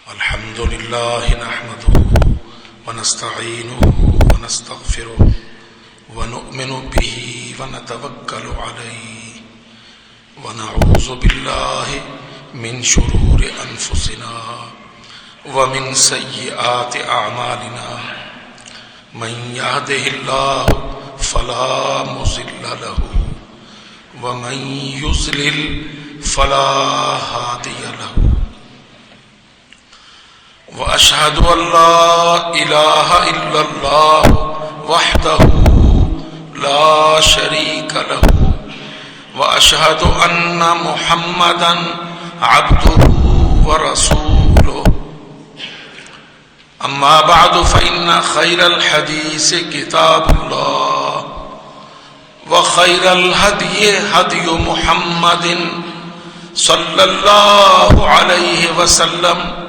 الحمد لله نحمده ونستعينه ونستغفره ونؤمن به ونتوكل عليه ونعوذ بالله من شرور أنفسنا ومن سيئات أعمالنا من يهده الله فلا مضل له ومن يضلل فلا هادي له وأشهد أن لا إله إلا الله وحده لا شريك له وأشهد أن محمدا عبده ورسوله أما بعد فإن خير الحديث كتاب الله وخير الهدي هدي محمد صلى الله عليه وسلم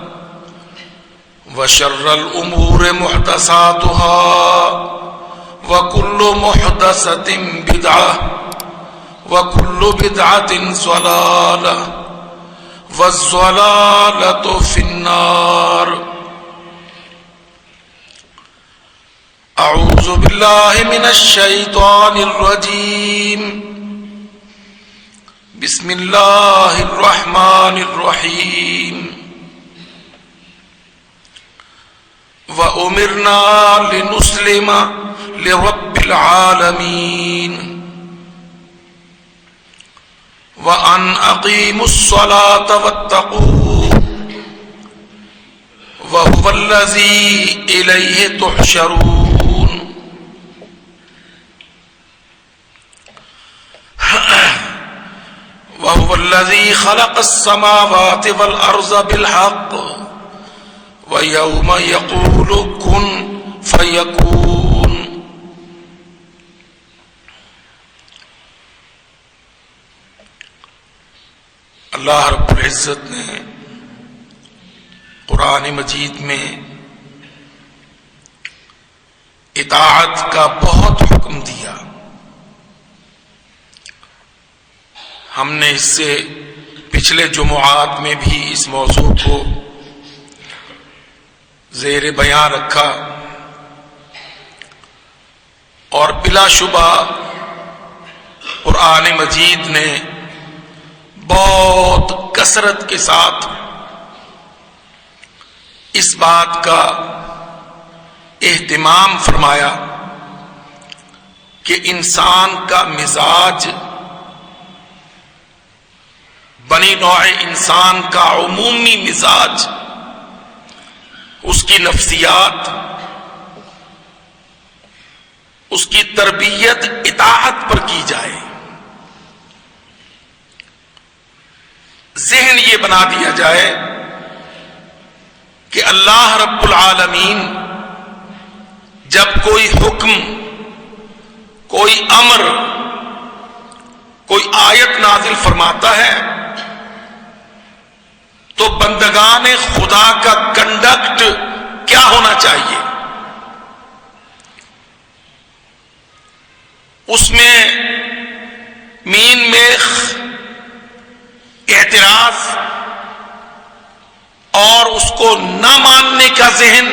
وشر الأمور محدثاتها وكل محدثة بدعة وكل بدعة ضلالة والضلالة في النار. أعوذ بالله من الشيطان الرجيم. بسم الله الرحمن الرحيم. وَأُمِرْنَا لِنُسْلِمَ لِرَبِّ الْعَالَمِينَ وَأَنْ أَقِيمُوا الصَّلَاةَ وَاتَّقُوهُ وَهُوَ الَّذِي إِلَيْهِ تُحْشَرُونَ. وَهُوَ الَّذِي خَلَقَ السَّمَاوَاتِ وَالْأَرْضَ بِالْحَقِّ وَيَوْمَ يَقُولُ كُن فَيَكُونُ. اللہ رب العزت نے قرآن مجید میں اطاعت کا بہت حکم دیا. ہم نے اس سے پچھلے جمعات میں بھی اس موضوع کو زیر بیان رکھا اور بلا شبہ قرآن مجید نے بہت کثرت کے ساتھ اس بات کا اہتمام فرمایا کہ انسان کا مزاج، بنی نوع انسان کا عمومی مزاج، اس کی نفسیات، اس کی تربیت اطاعت پر کی جائے. ذہن یہ بنا دیا جائے کہ اللہ رب العالمین جب کوئی حکم، کوئی امر، کوئی آیت نازل فرماتا ہے تو بندگان خدا کا کنڈکٹ کیا ہونا چاہیے؟ اس میں مین میخ، اعتراض اور اس کو نہ ماننے کا ذہن،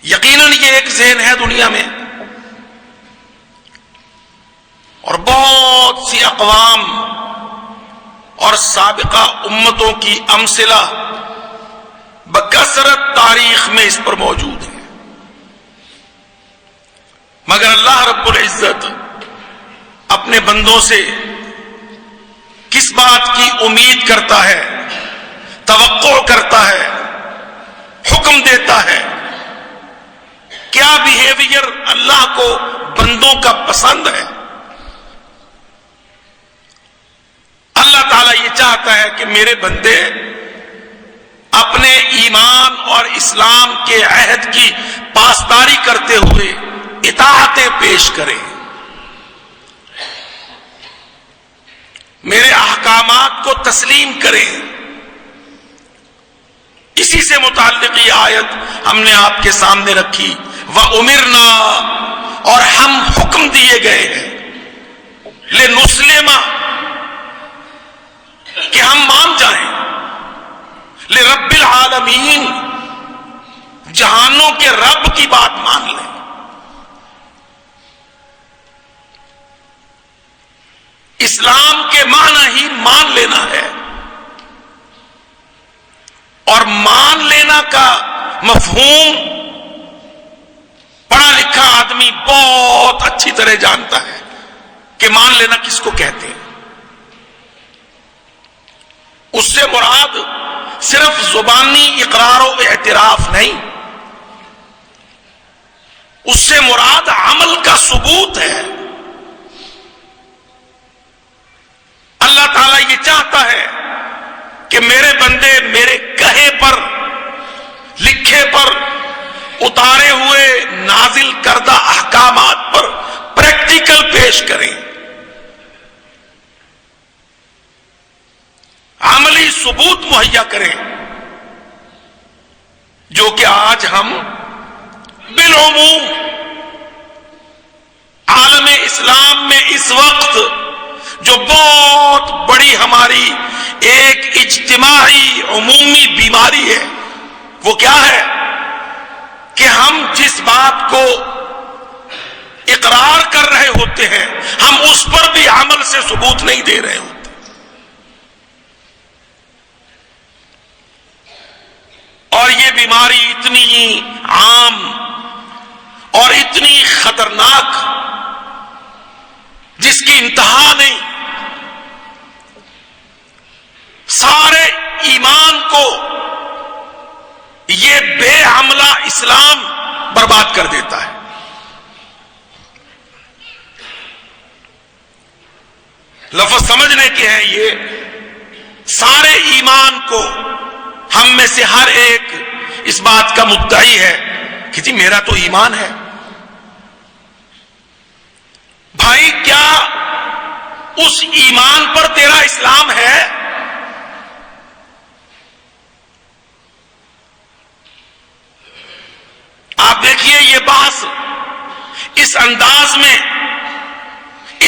یقیناً یہ ایک ذہن ہے دنیا میں، اور بہت سی اقوام اور سابقہ امتوں کی امثلہ بکثرت تاریخ میں اس پر موجود ہے. مگر اللہ رب العزت اپنے بندوں سے کس بات کی امید کرتا ہے، توقع کرتا ہے، حکم دیتا ہے، کیا بیہیویئر اللہ کو بندوں کا پسند ہے؟ اللہ تعالیٰ یہ چاہتا ہے کہ میرے بندے اپنے ایمان اور اسلام کے عہد کی پاسداری کرتے ہوئے اطاعتیں پیش کریں، میرے احکامات کو تسلیم کریں. اسی سے متعلق یہ آیت ہم نے آپ کے سامنے رکھی. وَأُمِرْنَا، اور ہم حکم دیے گئے ہیں، لِنُسْلِمَ، کہ ہم مان جائیں العالمین جہانوں کے رب کی بات مان لیں. اسلام کے معنی ہی مان لینا ہے، اور مان لینا کا مفہوم پڑھا لکھا آدمی بہت اچھی طرح جانتا ہے کہ مان لینا کس کو کہتے ہیں. اس سے مراد صرف زبانی اقرار و اعتراف نہیں، اس سے مراد عمل کا ثبوت ہے. اللہ تعالیٰ یہ چاہتا ہے کہ میرے بندے میرے کہے پر، لکھے پر، اتارے ہوئے نازل کردہ احکامات پر پریکٹیکل پیش کریں، عملی ثبوت مہیا کریں، جو کہ آج ہم بالعموم عالم اسلام میں اس وقت جو بہت بڑی ہماری ایک اجتماعی عمومی بیماری ہے، وہ کیا ہے کہ ہم جس بات کو اقرار کر رہے ہوتے ہیں ہم اس پر بھی عمل سے ثبوت نہیں دے رہے ہوتے. اور یہ بیماری اتنی عام اور اتنی خطرناک جس کی انتہا نہیں، سارے ایمان کو یہ بے عملہ اسلام برباد کر دیتا ہے. لفظ سمجھنے کے ہیں یہ سارے ایمان کو، ہم میں سے ہر ایک اس بات کا مدعی ہے کہ جی میرا تو ایمان ہے. بھائی کیا اس ایمان پر تیرا اسلام ہے؟ آپ دیکھیے یہ بحث اس انداز میں،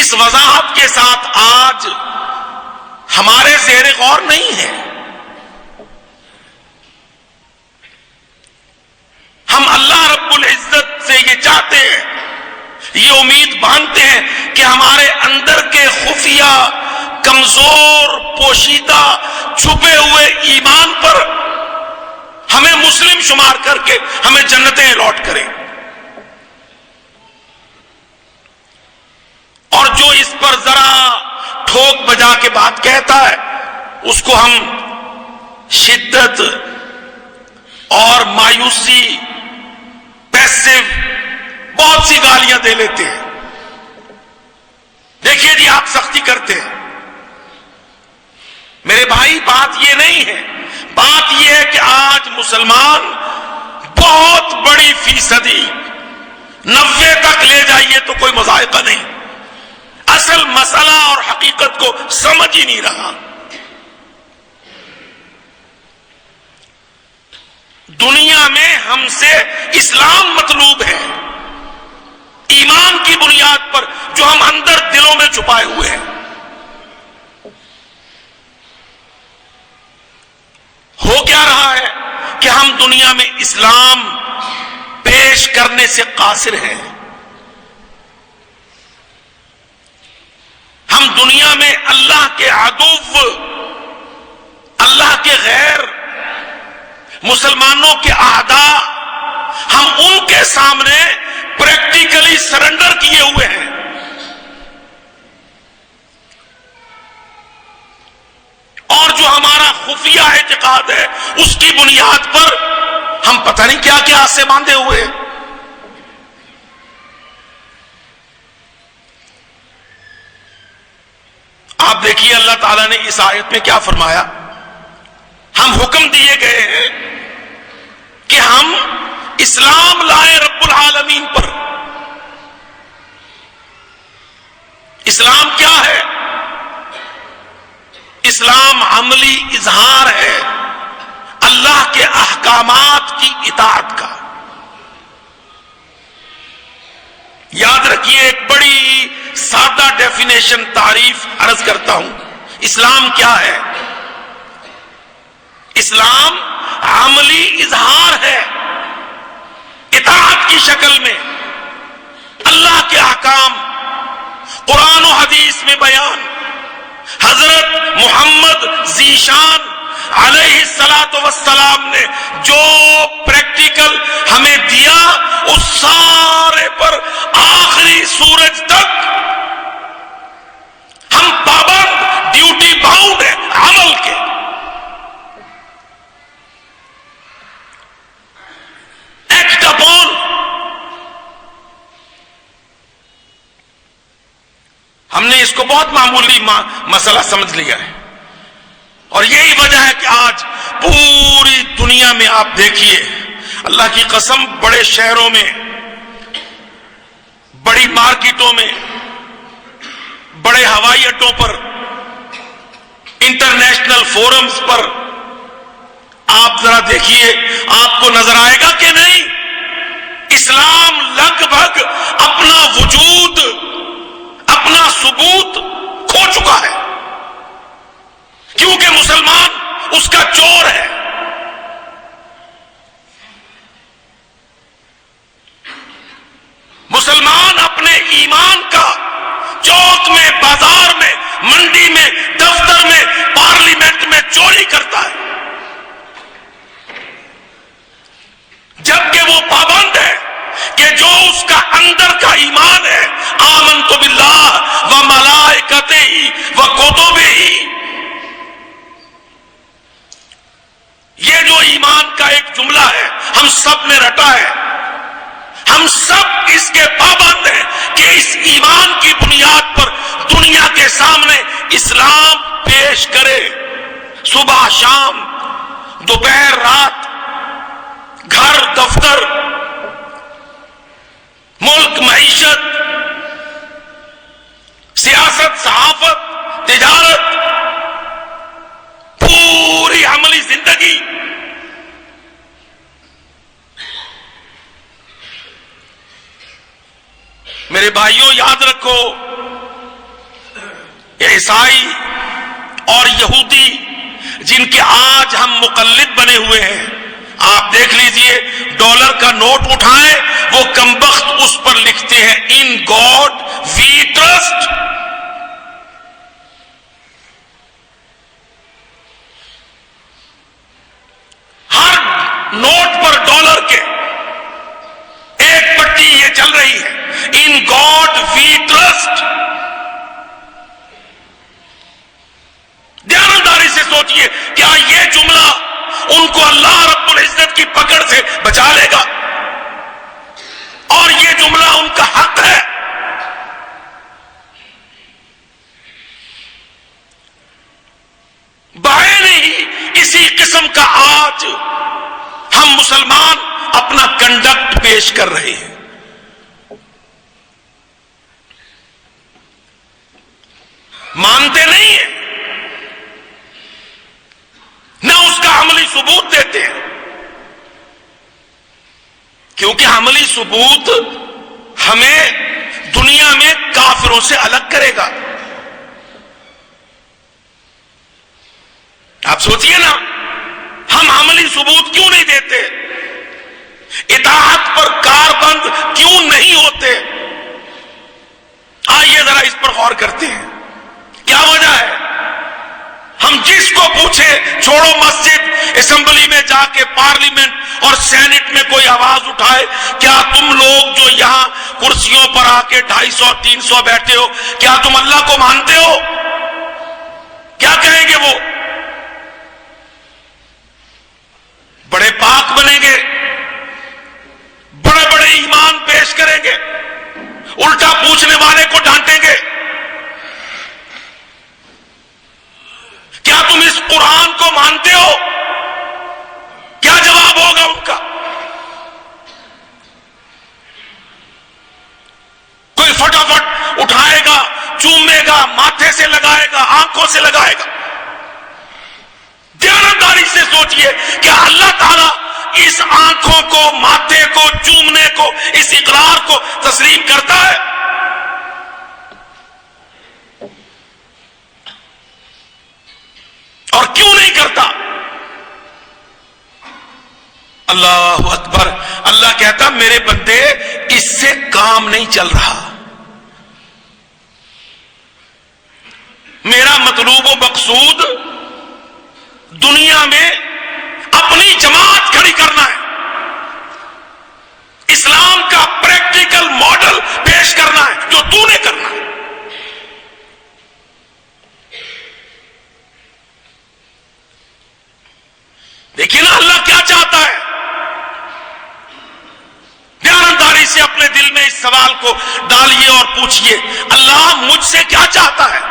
اس وضاحت کے ساتھ آج ہمارے زیر غور نہیں ہے. ہم اللہ رب العزت سے یہ چاہتے ہیں، یہ امید باندھتے ہیں کہ ہمارے اندر کے خفیہ، کمزور، پوشیدہ، چھپے ہوئے ایمان پر ہمیں مسلم شمار کر کے ہمیں جنتیں الاٹ کریں، اور جو اس پر ذرا ٹھوک بجا کے بات کہتا ہے اس کو ہم شدت اور مایوسی، پیسو، بہت سی گالیاں دے لیتے ہیں. دیکھیے جی آپ سختی کرتے ہیں. میرے بھائی بات یہ نہیں ہے، بات یہ ہے کہ آج مسلمان بہت بڑی فیصدی 90 تک لے جائیے تو کوئی مذائقہ نہیں، اصل مسئلہ اور حقیقت کو سمجھ ہی نہیں رہا. دنیا میں ہم سے اسلام مطلوب ہے، ایمان کی بنیاد پر جو ہم اندر دلوں میں چھپائے ہوئے ہیں. ہو کیا رہا ہے کہ ہم دنیا میں اسلام پیش کرنے سے قاصر ہیں. ہم دنیا میں اللہ کے عدو، اللہ کے غیر، مسلمانوں کے اعداء، ہم ان کے سامنے پریکٹیکلی سرنڈر کیے ہوئے ہیں. اور جو ہمارا خفیہ اعتقاد ہے اس کی بنیاد پر ہم پتہ نہیں کیا کیا سے باندھے ہوئے ہیں. آپ دیکھیے اللہ تعالیٰ نے اس آیت میں کیا فرمایا. ہم حکم دیے گئے ہیں کہ ہم اسلام لائیں رب العالمین پر. اسلام کیا ہے؟ اسلام عملی اظہار ہے اللہ کے احکامات کی اطاعت کا. یاد رکھیے ایک بڑی سادہ ڈیفینیشن، تعریف عرض کرتا ہوں. اسلام کیا ہے؟ اسلام عملی اظہار ہے اطاعت کی شکل میں، اللہ کے احکام قرآن و حدیث میں بیان، حضرت محمد ذیشان علیہ السلام نے جو پریکٹیکل ہمیں دیا، اس سارے پر آخری سورج تک ہم پابند، ڈیوٹی باؤنڈ ہیں عمل کے۔ ایکٹ اپون، ہم نے اس کو بہت معمولی مسئلہ سمجھ لیا ہے، اور یہی وجہ ہے کہ آج پوری دنیا میں آپ دیکھیے، اللہ کی قسم، بڑے شہروں میں، بڑی مارکیٹوں میں، بڑے ہوائی اڈوں پر، انٹرنیشنل فورمز پر آپ ذرا دیکھیے، آپ کو نظر آئے گا کہ نہیں، اسلام لگ بھگ اپنا وجود، اپنا ثبوت کھو چکا ہے، کیونکہ مسلمان اس کا چور ہے۔ مسلمان اپنے ایمان کا چوک میں، بازار میں، منڈی میں، دفتر میں، پارلیمنٹ میں چوری کرتا ہے، جبکہ وہ پابند ہے کہ جو اس کا اندر کا ایمان ہے، آمنت باللہ و ملائکتہ و کتبہ، یہ جو ایمان کا ایک جملہ ہے ہم سب نے رٹا ہے، ہم سب اس کے پابند ہیں کہ اس ایمان کی بنیاد پر دنیا کے سامنے اسلام پیش کرے، صبح شام، دوپہر رات، گھر دفتر، ملک معیشت، سیاست، صحافت، تجارت، پوری عملی زندگی۔ میرے بھائیوں، یاد رکھو، عیسائی اور یہودی جن کے آج ہم مقلد بنے ہوئے ہیں، آپ دیکھ لیجئے، ڈالر کا نوٹ اٹھائیں، وہ کمبخت اس پر لکھتے ہیں ان گاڈ وی ٹرسٹ۔ ہر نوٹ پر ڈالر کے ایک پٹی یہ چل رہی ہے، ان گاڈ وی ٹرسٹ۔ دیانتداری سے سوچئے، کیا یہ جملہ ان کو اللہ رب العزت کی پکڑ سے بچا لے گا؟ اور یہ جملہ ان کا حق ہے۔ بعین ہی اسی قسم کا آج ہم مسلمان اپنا کنڈکٹ پیش کر رہے ہیں۔ مانتے نہیں ہیں، نہ اس کا عملی ثبوت دیتے ہیں، کیونکہ عملی ثبوت ہمیں دنیا میں کافروں سے الگ کرے گا۔ آپ سوچئے نا، ہم عملی ثبوت کیوں نہیں دیتے؟ اطاعت پر کاربند کیوں نہیں ہوتے؟ آئیے ذرا اس پر غور کرتے ہیں، کیا وجہ ہے؟ ہم جس کو پوچھے، چھوڑو مسجد، اسمبلی میں جا کے پارلیمنٹ اور سینٹ میں کوئی آواز اٹھائے، کیا تم لوگ جو یہاں کرسیوں پر آ کے 250 300 بیٹھے ہو، کیا تم اللہ کو مانتے ہو؟ کیا کہیں گے وہ؟ بڑے پاک بنیں گے، بڑے بڑے ایمان پیش کریں گے، الٹا پوچھنے والے کو ڈانٹیں گے۔ کیا تم اس قرآن کو مانتے ہو؟ کیا جواب ہوگا ان کا؟ کوئی فٹافٹ اٹھائے گا، چومے گا، ماتھے سے لگائے گا، آنکھوں سے لگائے گا۔ دیانتداری سے سوچئے، کیا اللہ تعالیٰ اس آنکھوں کو، ماتھے کو، چومنے کو، اس اقرار کو تسلیم کرتا ہے؟ اور کیوں نہیں کرتا؟ اللہ اکبر. اللہ کہتا میرے بندے اس سے کام نہیں چل رہا. میرا مطلوب و مقصود دنیا میں اپنی جماعت کھڑی کرنا ہے، اسلام کا پریکٹیکل ماڈل پیش کرنا ہے جو تو نے کرنا ہے. دیکھیے نا اللہ کیا چاہتا ہے. دیانتداری سے اپنے دل میں اس سوال کو ڈالیے اور پوچھئے اللہ مجھ سے کیا چاہتا ہے.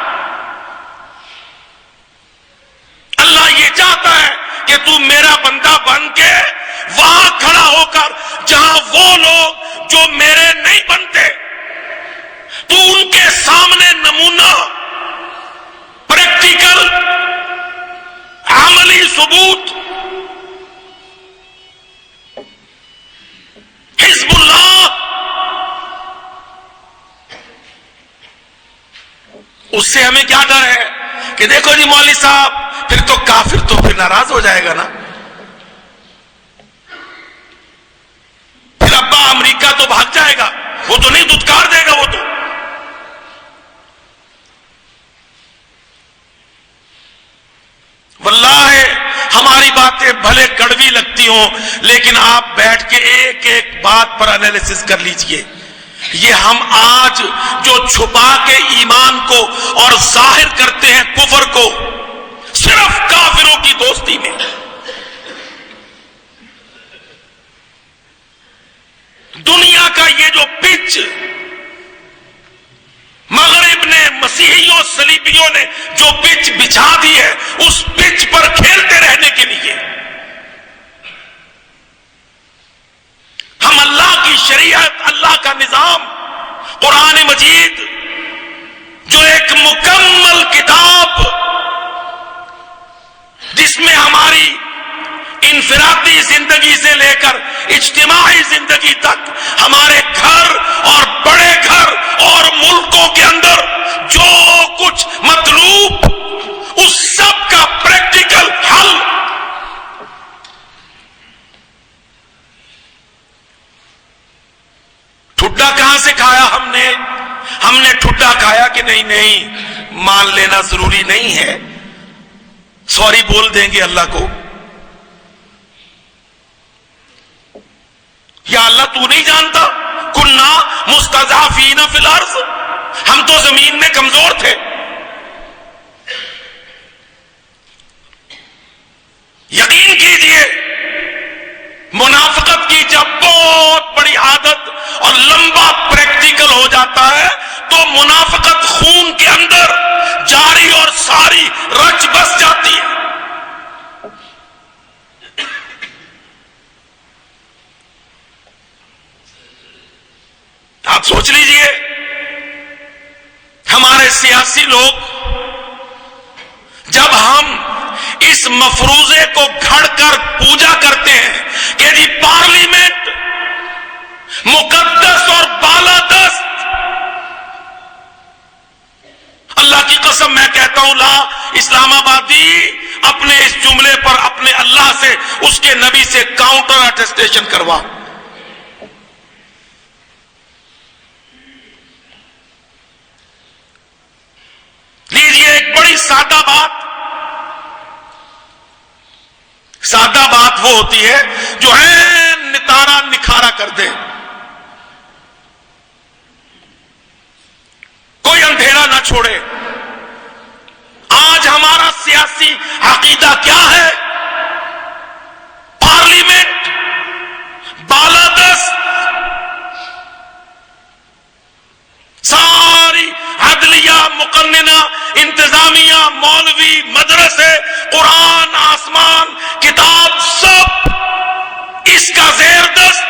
اللہ یہ چاہتا ہے کہ تو میرا بندہ بن کے وہاں کھڑا ہو کر جہاں وہ لوگ جو میرے نہیں بنتے تو ان کے سامنے نمونہ، پریکٹیکل، عملی ثبوت. حزب اللہ اس سے ہمیں کیا ڈر ہے کہ دیکھو جی مولوی صاحب پھر تو کافر تو پھر ناراض ہو جائے گا نا، پھر ابا امریکہ تو بھاگ جائے گا، وہ تو نہیں دھتکار دے گا. وہ تو واللہ ہماری باتیں بھلے کڑوی لگتی ہوں لیکن آپ بیٹھ کے ایک ایک بات پر انالیسس کر لیجئے. یہ ہم آج جو چھپا کے ایمان کو اور ظاہر کرتے ہیں کفر کو صرف کافروں کی دوستی میں، دنیا کا یہ جو پچ مغرب نے، مسیحیوں صلیبیوں نے جو پچ بچھا دی ہے اس پچ پر کھیلتے رہنے کے لیے ہم اللہ کی شریعت، اللہ کا نظام، قرآن مجید جو ایک مکمل کتاب جس میں ہماری انفرادی زندگی سے لے کر اجتماعی زندگی تک ہمارے گھر اور بڑے گھر اور ملکوں کے اندر جو کچھ مطلوب اس سب کا پریکٹیکل حل ٹھڈا کہاں سے کھایا ہم نے ٹھڈا کھایا کہ نہیں مان لینا ضروری نہیں ہے. سوری بول دیں گے اللہ کو، یا اللہ تو نہیں جانتا کننا مستضعفین فی الارض، ہم تو زمین میں کمزور تھے. یقین کیجئے منافقت کی جب بہت بڑی عادت اور لمبا پریکٹیکل ہو جاتا ہے تو منافقت خون کے اندر جاری اور ساری رچ بس جاتی ہے. آپ سوچ لیجئے ہمارے سیاسی لوگ جب ہم اس مفروضے کو گھڑ کر پوجا کرتے ہیں کہ جی پارلیمنٹ مقدس اور بالادست، اللہ کی قسم میں کہتا ہوں لا اسلام آبادی اپنے اس جملے پر اپنے اللہ سے، اس کے نبی سے کاؤنٹر اٹیسٹیشن کروا. لیجیے ایک بڑی سادہ بات وہ ہوتی ہے جو ہے نتارا نکھارا کر دے، کوئی اندھیرا نہ چھوڑے. آج ہمارا سیاسی عقیدہ کیا ہے؟ پارلیمنٹ بالادست، ساری عدلیہ، مقننہ، انتظامیہ، مولوی، مدرسے، قرآن، آسمان، کتاب، سب اس کا زیر دست.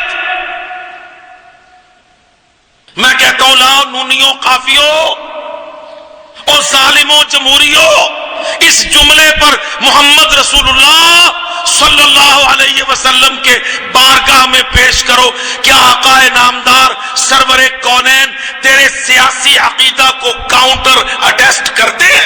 میں کہتا ہوں لاؤ نونیوں، قافیوں اور ظالموں، جمہوریوں، اس جملے پر محمد رسول اللہ صلی اللہ علیہ وسلم کے بارگاہ میں پیش کرو. کیا آقا نامدار سرور کونین تیرے سیاسی عقیدہ کو کاؤنٹر اٹیسٹ کرتے ہیں؟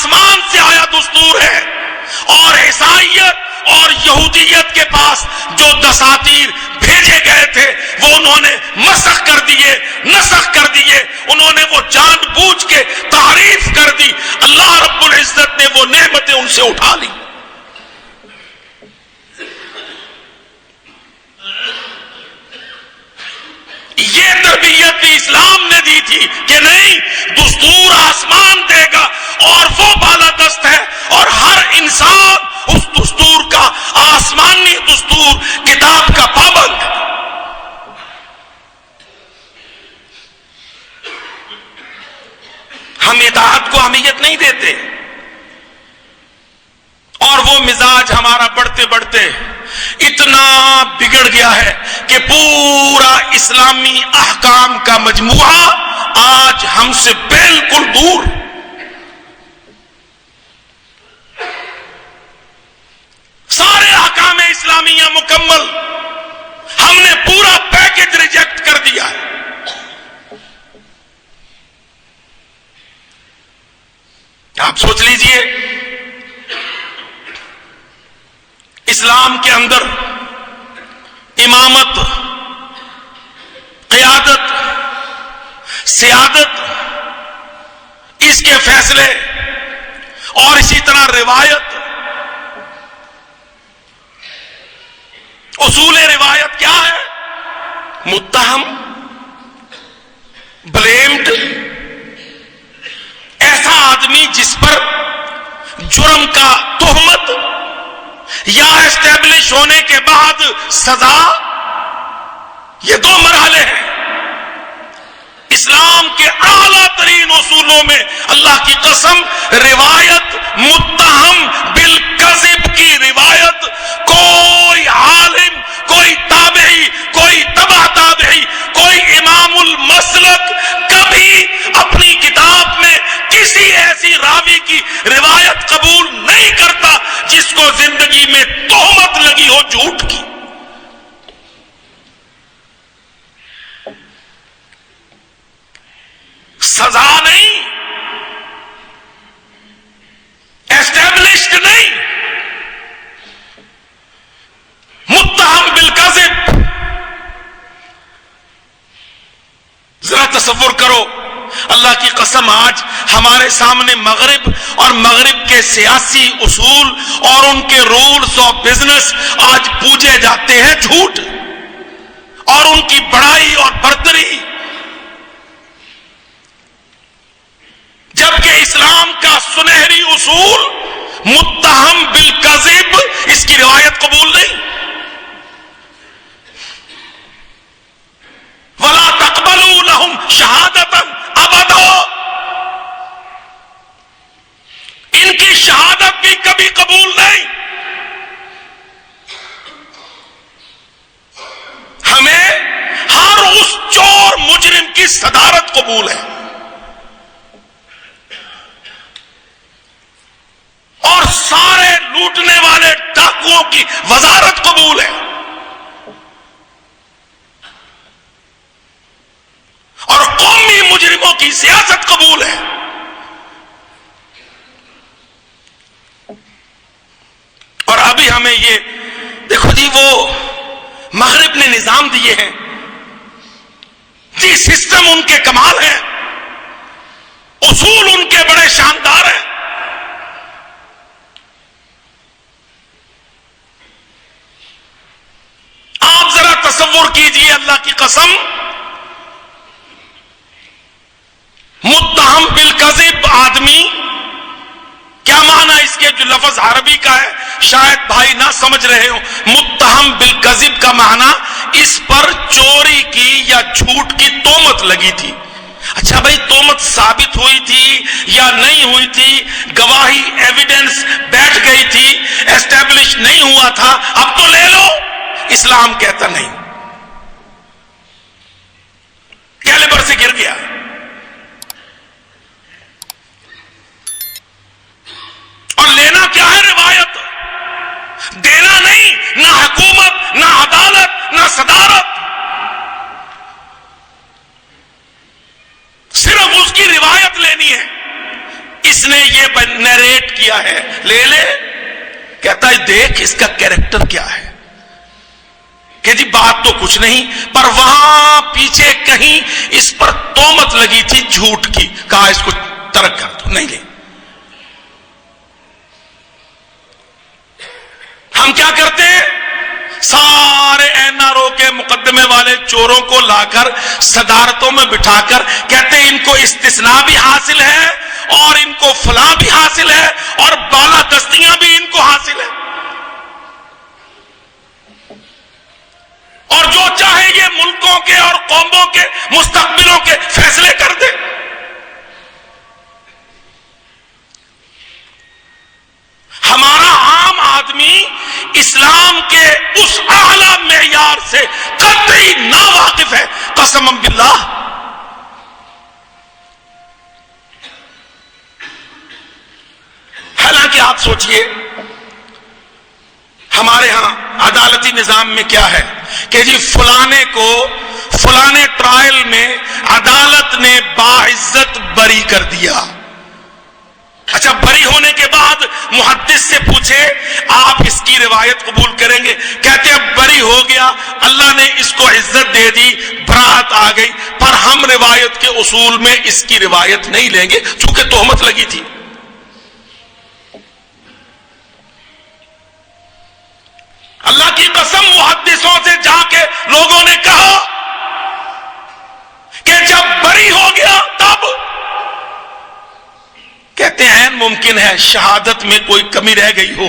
آسمان سے آیا دستور ہے، اور عیسائیت اور یہودیت کے پاس جو دساتیر بھیجے گئے تھے وہ انہوں نے مسخ کر دیے، نسخ کر دیے، انہوں نے وہ جان بوجھ کے تعریف کر دی۔ اللہ رب العزت نے وہ نعمتیں ان سے اٹھا لی۔ یہ تربیت بھی اسلام نے دی تھی کہ نہیں، دستور آسمان دے گا اور وہ بالادست ہے، اور ہر انسان اس دستور کا، آسمانی دستور کتاب کا پابند۔ ہم اطاعت کو اہمیت نہیں دیتے، اور وہ مزاج ہمارا بڑھتے بڑھتے اتنا بگڑ گیا ہے کہ پورا اسلامی احکام کا مجموعہ آج ہم سے بالکل دور۔ سارے احکام اسلامیہ مکمل، ہم نے پورا پیکج ریجیکٹ کر دیا ہے۔ آپ سوچ لیجئے، اسلام کے اندر امامت، قیادت، سیادت، اس کے فیصلے اور اسی طرح روایت، اصول روایت کیا ہے؟ متہم، بلیمڈ، ایسا آدمی جس پر جرم کا تہمت یا اسٹیبلش ہونے کے بعد سزا، یہ دو مرحلے ہیں۔ اسلام کے اعلیٰ ترین اصولوں میں اللہ کی قسم روایت، متہم بالکذب کی روایت، کوئی عالم، کوئی تابعی، کوئی تبع تابعی، کوئی امام المسلک کبھی اپنی کتاب میں کسی ایسی راوی کی روایت قبول نہیں کرتا جس کو زندگی میں تہمت لگی ہو جھوٹ کی۔ سزا نہیں، ایسٹیبلشڈ نہیں، متہم بالکذب۔ ذرا تصور کرو، اللہ کی قسم آج ہمارے سامنے مغرب اور مغرب کے سیاسی اصول اور ان کے رولز آف بزنس آج پوجے جاتے ہیں جھوٹ، اور ان کی بڑائی اور برتری، جبکہ اسلام کا سنہری اصول متہم بالکذب، اس کی روایت قبول نہیں۔ وَلَا تَقْبَلُوا لَهُمْ شَهَادَةً أَبَدًا، ان کی شہادت بھی کبھی قبول نہیں۔ ہمیں ہر اس چور مجرم کی صدارت قبول ہے، اور سارے لوٹنے والے ڈاکوؤں کی وزارت قبول ہے، اور قومی مجرموں کی سیاست قبول ہے۔ اور ابھی ہمیں یہ دیکھو جی، وہ مغرب نے نظام دیے ہیں جی، سسٹم ان کے کمال ہیں، اصول ان کے بڑے شاندار ہیں، آپ ذرا تصور کیجئے، اللہ کی قسم، متہم بالکذب آدمی، کیا معنی اس کے؟ جو لفظ عربی کا ہے شاید بھائی نہ سمجھ رہے ہو، متہم بالکذب کا معنی اس پر چوری کی یا جھوٹ کی تہمت لگی تھی۔ اچھا بھائی، تہمت ثابت ہوئی تھی یا نہیں ہوئی تھی، گواہی ایویڈنس بیٹھ گئی تھی، ایسٹیبلش نہیں ہوا تھا، اب تو لے لو۔ اسلام کہتا نہیں، کیلیبر سے گر گیا۔ اور لینا کیا ہے؟ روایت دینا نہیں، نہ حکومت، نہ عدالت، نہ صدارت، صرف اس کی روایت لینی ہے۔ اس نے یہ نیریٹ کیا ہے، لے لے۔ کہتا ہے دیکھ اس کا کیریکٹر کیا ہے، کہ جی بات تو کچھ نہیں، پر وہاں پیچھے کہیں اس پر تہمت لگی تھی جھوٹ کی، کہا اس کو ترک کر دو، نہیں لے۔ ہم کیا کرتے ہیں؟ سارے این آر او کے مقدمے والے چوروں کو لا کر صدارتوں میں بٹھا کر کہتے ہیں ان کو استثناء بھی حاصل ہے اور ان کو فلاں بھی حاصل ہے اور بالا دستیاں بھی ان کو حاصل ہے، اور جو چاہے یہ ملکوں کے اور قوموں کے مستقبلوں کے فیصلے کر دے۔ ہمارا عام آدمی اسلام کے اس اعلی معیار سے قطعی ناواقف ہے، قسم باللہ۔ حالانکہ آپ سوچئے ہمارے ہاں عدالتی نظام میں کیا ہے کہ جی فلانے کو فلانے ٹرائل میں عدالت نے باعزت بری کر دیا۔ اچھا، بری ہونے کے بعد محدث سے پوچھے آپ اس کی روایت قبول کریں گے؟ کہتے اب بری ہو گیا، اللہ نے اس کو عزت دے دی، برات آ گئی، پر ہم روایت کے اصول میں اس کی روایت نہیں لیں گے چونکہ تہمت لگی تھی۔ اللہ کی قسم محدثوں سے جا کے لوگوں نے کہا کہ جب بری ہو گیا تب کہتے ہیں ممکن ہے شہادت میں کوئی کمی رہ گئی ہو،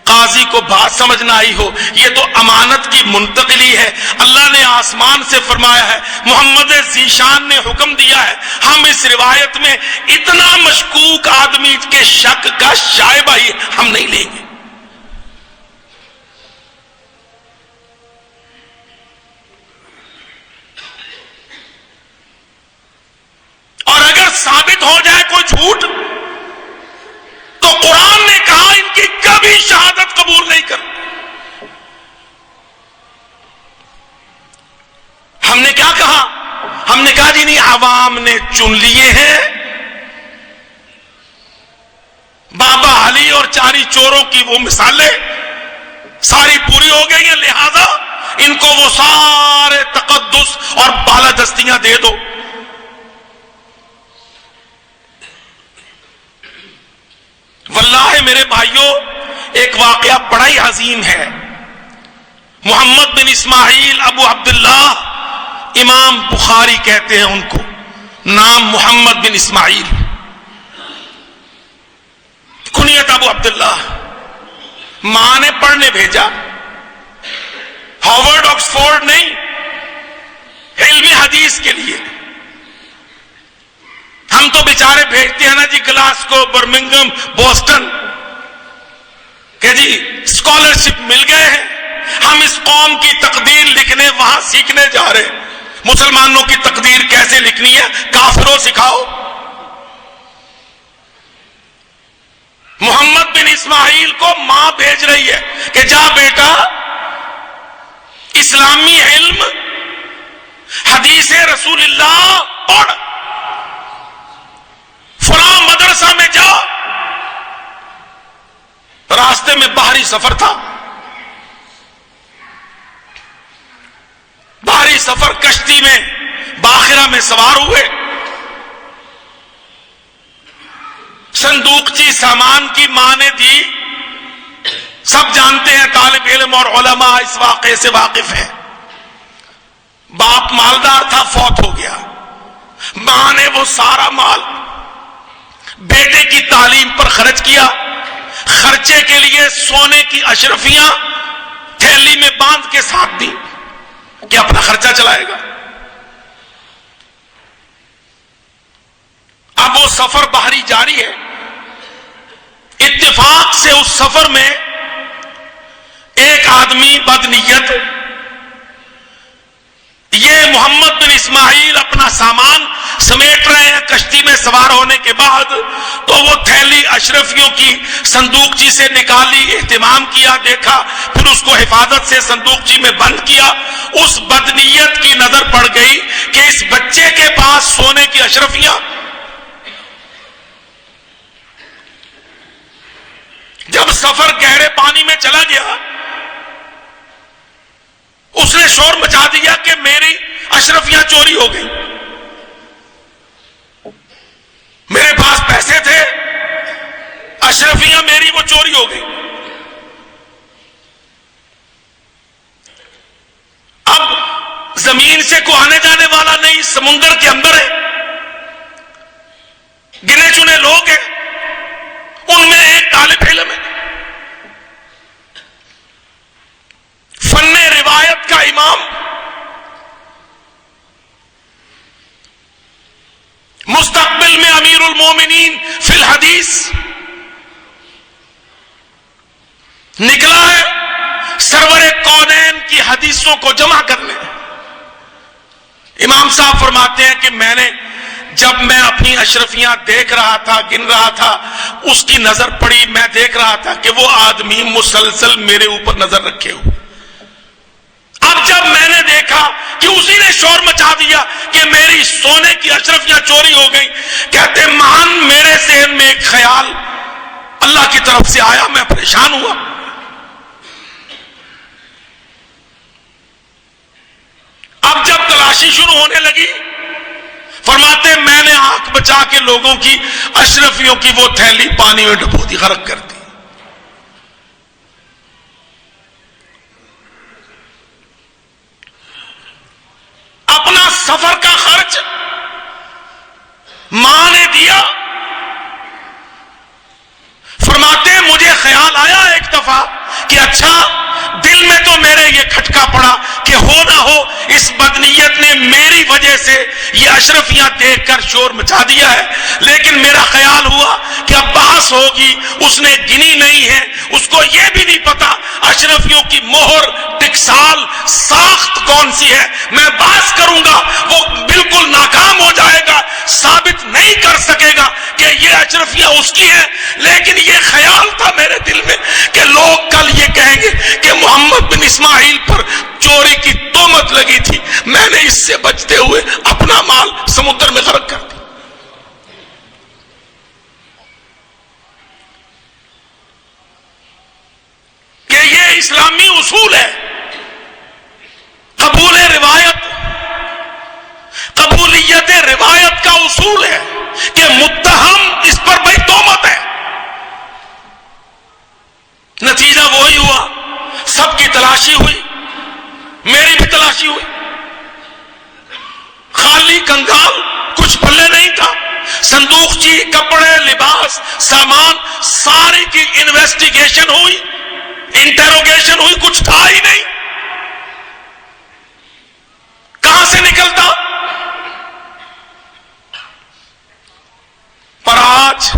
قاضی کو بات سمجھ نہ آئی ہو، یہ تو امانت کی منتقلی ہے، اللہ نے آسمان سے فرمایا ہے، محمد ذیشان نے حکم دیا ہے، ہم اس روایت میں اتنا مشکوک آدمی کے شک کا شائبہ ہی ہم نہیں لیں گے۔ اور اگر ثابت ہو جائے کوئی جھوٹ تو قرآن نے کہا ان کی کبھی شہادت قبول نہیں کر۔ ہم نے کیا کہا؟ ہم نے کہا جی نہیں، عوام نے چن لیے ہیں، بابا علی اور چاری چوروں کی وہ مثالیں ساری پوری ہو گئی ہیں، لہذا ان کو وہ سارے تقدس اور بالادستیاں دے دو۔ واللہ میرے بھائیوں، ایک واقعہ بڑا ہی عظیم ہے۔ محمد بن اسماعیل ابو عبداللہ، امام بخاری کہتے ہیں ان کو، نام محمد بن اسماعیل، کنیت ابو عبداللہ۔ ماں نے پڑھنے بھیجا، ہارورڈ آکسفورڈ نہیں، علمی حدیث کے لیے۔ ہم تو بیچارے بھیجتے ہیں نا جی گلاسکو، برمنگم، بوسٹن، کہ جی اسکالرشپ مل گئے ہیں، ہم اس قوم کی تقدیر لکھنے وہاں سیکھنے جا رہے ہیں۔ مسلمانوں کی تقدیر کیسے لکھنی ہے کافروں سکھاؤ۔ محمد بن اسماعیل کو ماں بھیج رہی ہے کہ جا بیٹا اسلامی علم، حدیث رسول اللہ پڑھ، فلاں مدرسہ میں جا۔ راستے میں باہری سفر تھا، باہری سفر، کشتی میں باخرہ میں سوار ہوئے، صندوقچی سامان کی ماں نے دی۔ سب جانتے ہیں، طالب علم اور علماء اس واقعے سے واقف ہیں۔ باپ مالدار تھا، فوت ہو گیا، ماں نے وہ سارا مال بیٹے کی تعلیم پر خرچ کیا۔ خرچے کے لیے سونے کی اشرفیاں تھیلی میں باندھ کے ساتھ دی کہ اپنا خرچہ چلائے گا۔ اب وہ سفر باہری جاری ہے، اتفاق سے اس سفر میں ایک آدمی بدنیت، یہ محمد بن اسماعیل اپنا سامان سمیٹ رہے ہیں، کشتی میں سوار ہونے کے بعد تو وہ تھیلی اشرفیوں کی صندوقچی سے نکالی، اہتمام کیا، دیکھا، پھر اس کو حفاظت سے صندوقچی میں بند کیا۔ اس بدنیت کی نظر پڑ گئی کہ اس بچے کے پاس سونے کی اشرفیاں، جب سفر گہرے پانی میں چلا گیا اس نے شور مچا دیا کہ میری اشرفیاں چوری ہو گئی، میرے پاس پیسے تھے، اشرفیاں میری وہ چوری ہو گئی۔ اب زمین سے کوئی آنے جانے والا نہیں، سمندر کے اندر ہے، گنے چنے لوگ ہیں، ان میں ایک طالب علم ہے، فن روایت کا امام، مستقبل میں امیر المومنین فی الحدیث، نکلا ہے سرور کونین کی حدیثوں کو جمع کرنے۔ امام صاحب فرماتے ہیں کہ جب میں اپنی اشرفیاں دیکھ رہا تھا، گن رہا تھا، اس کی نظر پڑی، میں دیکھ رہا تھا کہ وہ آدمی مسلسل میرے اوپر نظر رکھے ہو۔ اب جب میں نے دیکھا کہ اسی نے شور مچا دیا کہ میری سونے کی اشرفیاں چوری ہو گئی، کہتے مان میرے ذہن میں ایک خیال اللہ کی طرف سے آیا، میں پریشان ہوا۔ اب جب تلاشی شروع ہونے لگی، فرماتے میں نے آنکھ بچا کے لوگوں کی اشرفیوں کی وہ تھیلی پانی میں ڈبو دی، غرق کر دی۔ اپنا سفر کا خرچ ماں نے دیا۔ فرماتے مجھے خیال آیا ایک دفعہ کہ اچھا دل میں تو میرے یہ کھٹکا پڑا کہ ہو نہ ہو اس بدنیت نے میری وجہ سے یہ اشرفیاں دیکھ کر شور مچا دیا ہے، لیکن میرا خیال ہوا کہ اب بحث ہوگی، اس نے گنی نہیں ہے، اس کو یہ بھی نہیں پتا اشرفیوں کی مہر، ٹکسال، ساخت کون سی ہے، میں بحث کروں گا وہ بالکل ناکام ہو جائے گا، ثابت نہیں کر سکے گا کہ یہ اشرفیاں اس کی ہیں۔ لیکن یہ خیال تھا میرے دل میں کہ لوگ کل یہ کہیں گے کہ محمد بن اسماعیل پر چوری کی تہمت لگی تھی، میں نے اس سے بچتے ہوئے اپنا مال سمندر میں غرق کر دیا۔ کہ یہ اسلامی اصول ہے، قبول روایت، قبولیت روایت کا اصول ہے کہ متہم اس پر بھئی تہمت ہے۔ نتیجہ وہی ہوا، سب کی تلاشی ہوئی، میری بھی تلاشی ہوئی، خالی کنگال، کچھ پلے نہیں تھا، صندوقچی، کپڑے، لباس، سامان، ساری کی انویسٹیگیشن ہوئی، انٹروگیشن ہوئی، کچھ تھا ہی نہیں، کہاں سے نکلتا؟ پر آج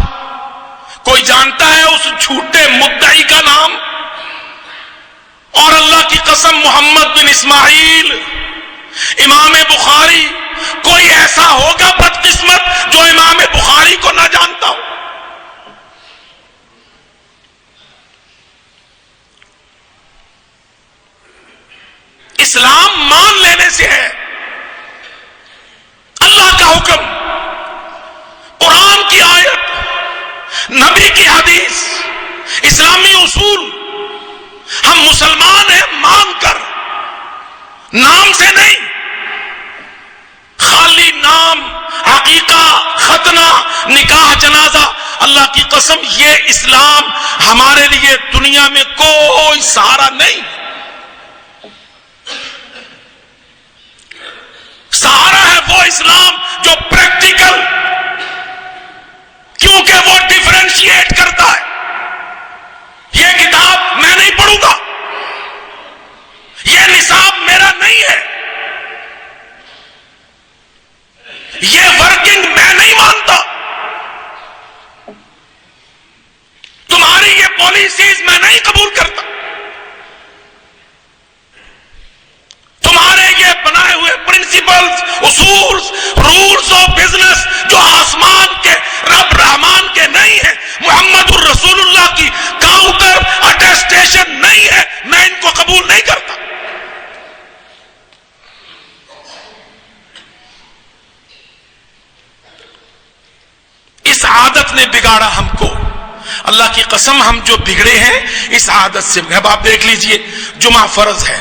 کوئی جانتا ہے اس جھوٹے مدعی کا نام؟ اور اللہ کی قسم محمد بن اسماعیل امام بخاری، کوئی ایسا ہوگا بدقسمت جو امام بخاری کو نہ جانتا ہو؟ اسلام مان لینے سے ہے، اللہ کا حکم، قرآن کی آیت، نبی کی حدیث، اسلامی اصول، ہم مسلمان ہیں مان کر، نام سے نہیں، خالی نام، عقیقہ، ختنہ، نکاح، جنازہ، اللہ کی قسم یہ اسلام ہمارے لیے دنیا میں کوئی سہارا نہیں۔ سہارا ہے وہ اسلام جو پریکٹیکل، کیونکہ وہ ڈیفرینشیٹ کرتا ہے۔ یہ کتاب میں نہیں پڑھوں گا، یہ نصاب میرا نہیں ہے، یہ ورکنگ میں نہیں مانتا، تمہاری یہ پالیسیز میں نہیں قبول کرتا، تمہارے یہ بنائے ہوئے پرنسپلز، اصولز، رولز آف بزنس جو آسمان کے رب رحمان کے نہیں ہیں، محمد الرسول اللہ کی کاؤنٹر اٹیسٹیشن نہیں ہے، میں ان کو قبول نہیں کرتا۔ اس عادت نے بگاڑا ہم کو، اللہ کی قسم ہم جو بگڑے ہیں اس عادت سے. اب آپ دیکھ لیجئے جمعہ فرض ہے,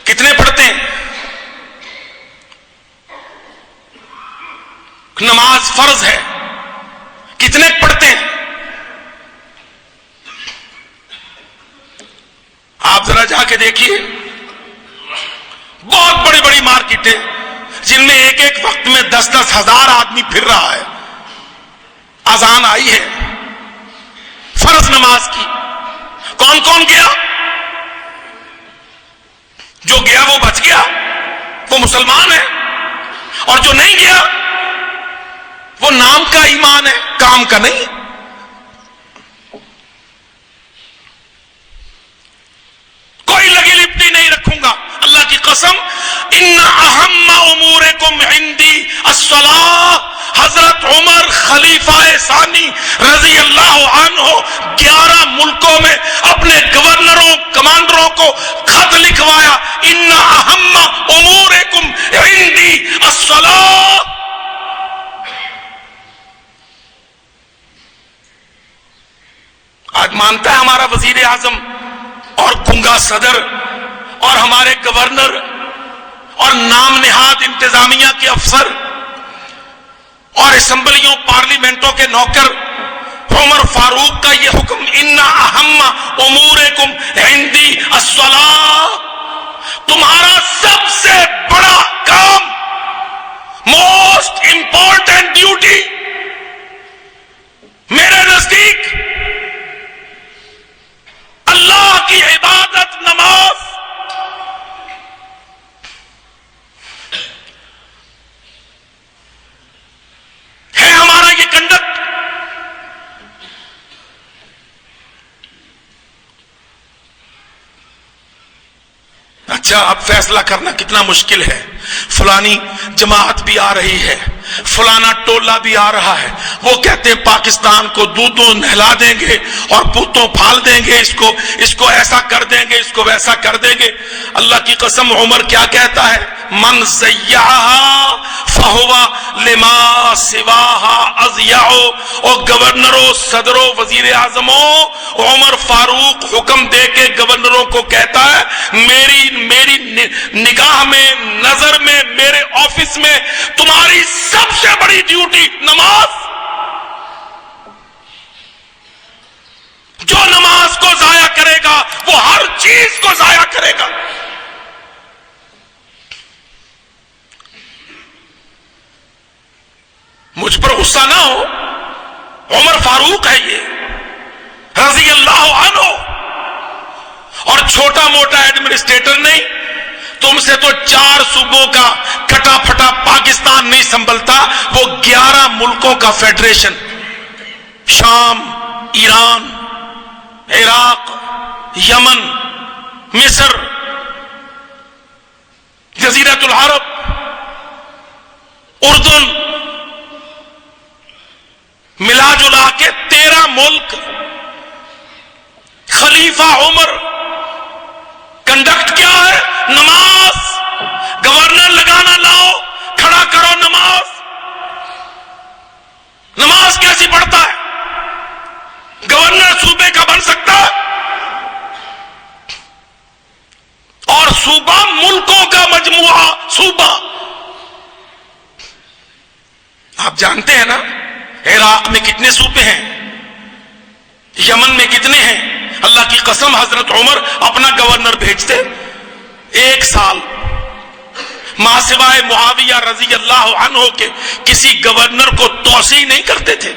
کتنے پڑھتے ہیں؟ نماز فرض ہے, کتنے پڑھتے ہیں؟ آپ ذرا جا کے دیکھیے, بہت بڑی بڑی مارکیٹیں جن میں ایک ایک وقت میں 10-10 ہزار آدمی پھر رہا ہے. اذان آئی ہے فرض نماز کی, کون کون گیا؟ جو گیا وہ بچ گیا, وہ مسلمان ہے, اور جو نہیں گیا وہ نام کا ایمان ہے, کام کا نہیں. کوئی لگی لپٹی نہیں رکھوں گا, اللہ کی قسم. ان اہم امورکم عندی الصلاۃ. حضرت عمر خلیفہ ثانی رضی اللہ عنہ 11 ملکوں میں اپنے گورنروں کمانڈروں کو خط لکھوایا, ان اہم امورکم عندی الصلاۃ. آج مانتا ہے ہمارا وزیر اعظم اور گنگا صدر اور ہمارے گورنر اور نام نہاد انتظامیہ کے افسر اور اسمبلیوں پارلیمنٹوں کے نوکر عمر فاروق کا یہ حکم, ان اہم امورکم عندی الصلاۃ. تمہارا سب سے بڑا کام, موسٹ امپورٹنٹ ڈیوٹی میرے نزدیک اللہ کی عبادت نماز. ہے ہمارا یہ کنڈکٹ. اچھا, اب فیصلہ کرنا کتنا مشکل ہے. فلانی جماعت بھی آ رہی ہے, فلانا ٹولہ بھی آ رہا ہے, وہ کہتے ہیں پاکستان کو دودھوں نہلا دیں گے اور پوتوں پھال دیں گے, اس کو ایسا کر دیں گے, اس کو ویسا کر دیں گے. اللہ کی قسم عمر کیا کہتا ہے, من زیعہا فہوا لما سواہا ازیع. اور گورنروں, صدروں, وزیر اعظموں, عمر فاروق حکم دے کے گورنروں کو کہتا ہے, میری نگاہ میں, نظر میں, میرے آفس میں تمہاری سب سے بڑی ڈیوٹی نماز. جو نماز کو ضائع کرے گا وہ ہر چیز کو ضائع کرے گا. مجھ پر غصہ نہ ہو, عمر فاروق ہے یہ رضی اللہ عنہ, اور چھوٹا موٹا ایڈمنسٹریٹر نہیں. تم سے تو 4 صوبوں کا کٹا پھٹا پاکستان نہیں سنبھلتا, وہ 11 ملکوں کا فیڈریشن, شام, ایران, عراق, یمن, مصر, جزیرۃ العرب, اردن, ملا جلا کے 13 ملک. خلیفہ عمر, کنڈکٹ کیا ہے؟ نماز. گورنر لگانا لاؤ, کھڑا کرو نماز. نماز کیسی پڑھتا ہے؟ گورنر صوبے کا بن سکتا ہے, اور صوبہ ملکوں کا مجموعہ. صوبہ آپ جانتے ہیں نا, عراق میں کتنے صوبے ہیں, یمن میں کتنے ہیں. اللہ کی قسم حضرت عمر اپنا گورنر بھیجتے, 1 سال ماں سوائے معاویہ رضی اللہ عنہ کے کسی گورنر کو توسیع نہیں کرتے تھے.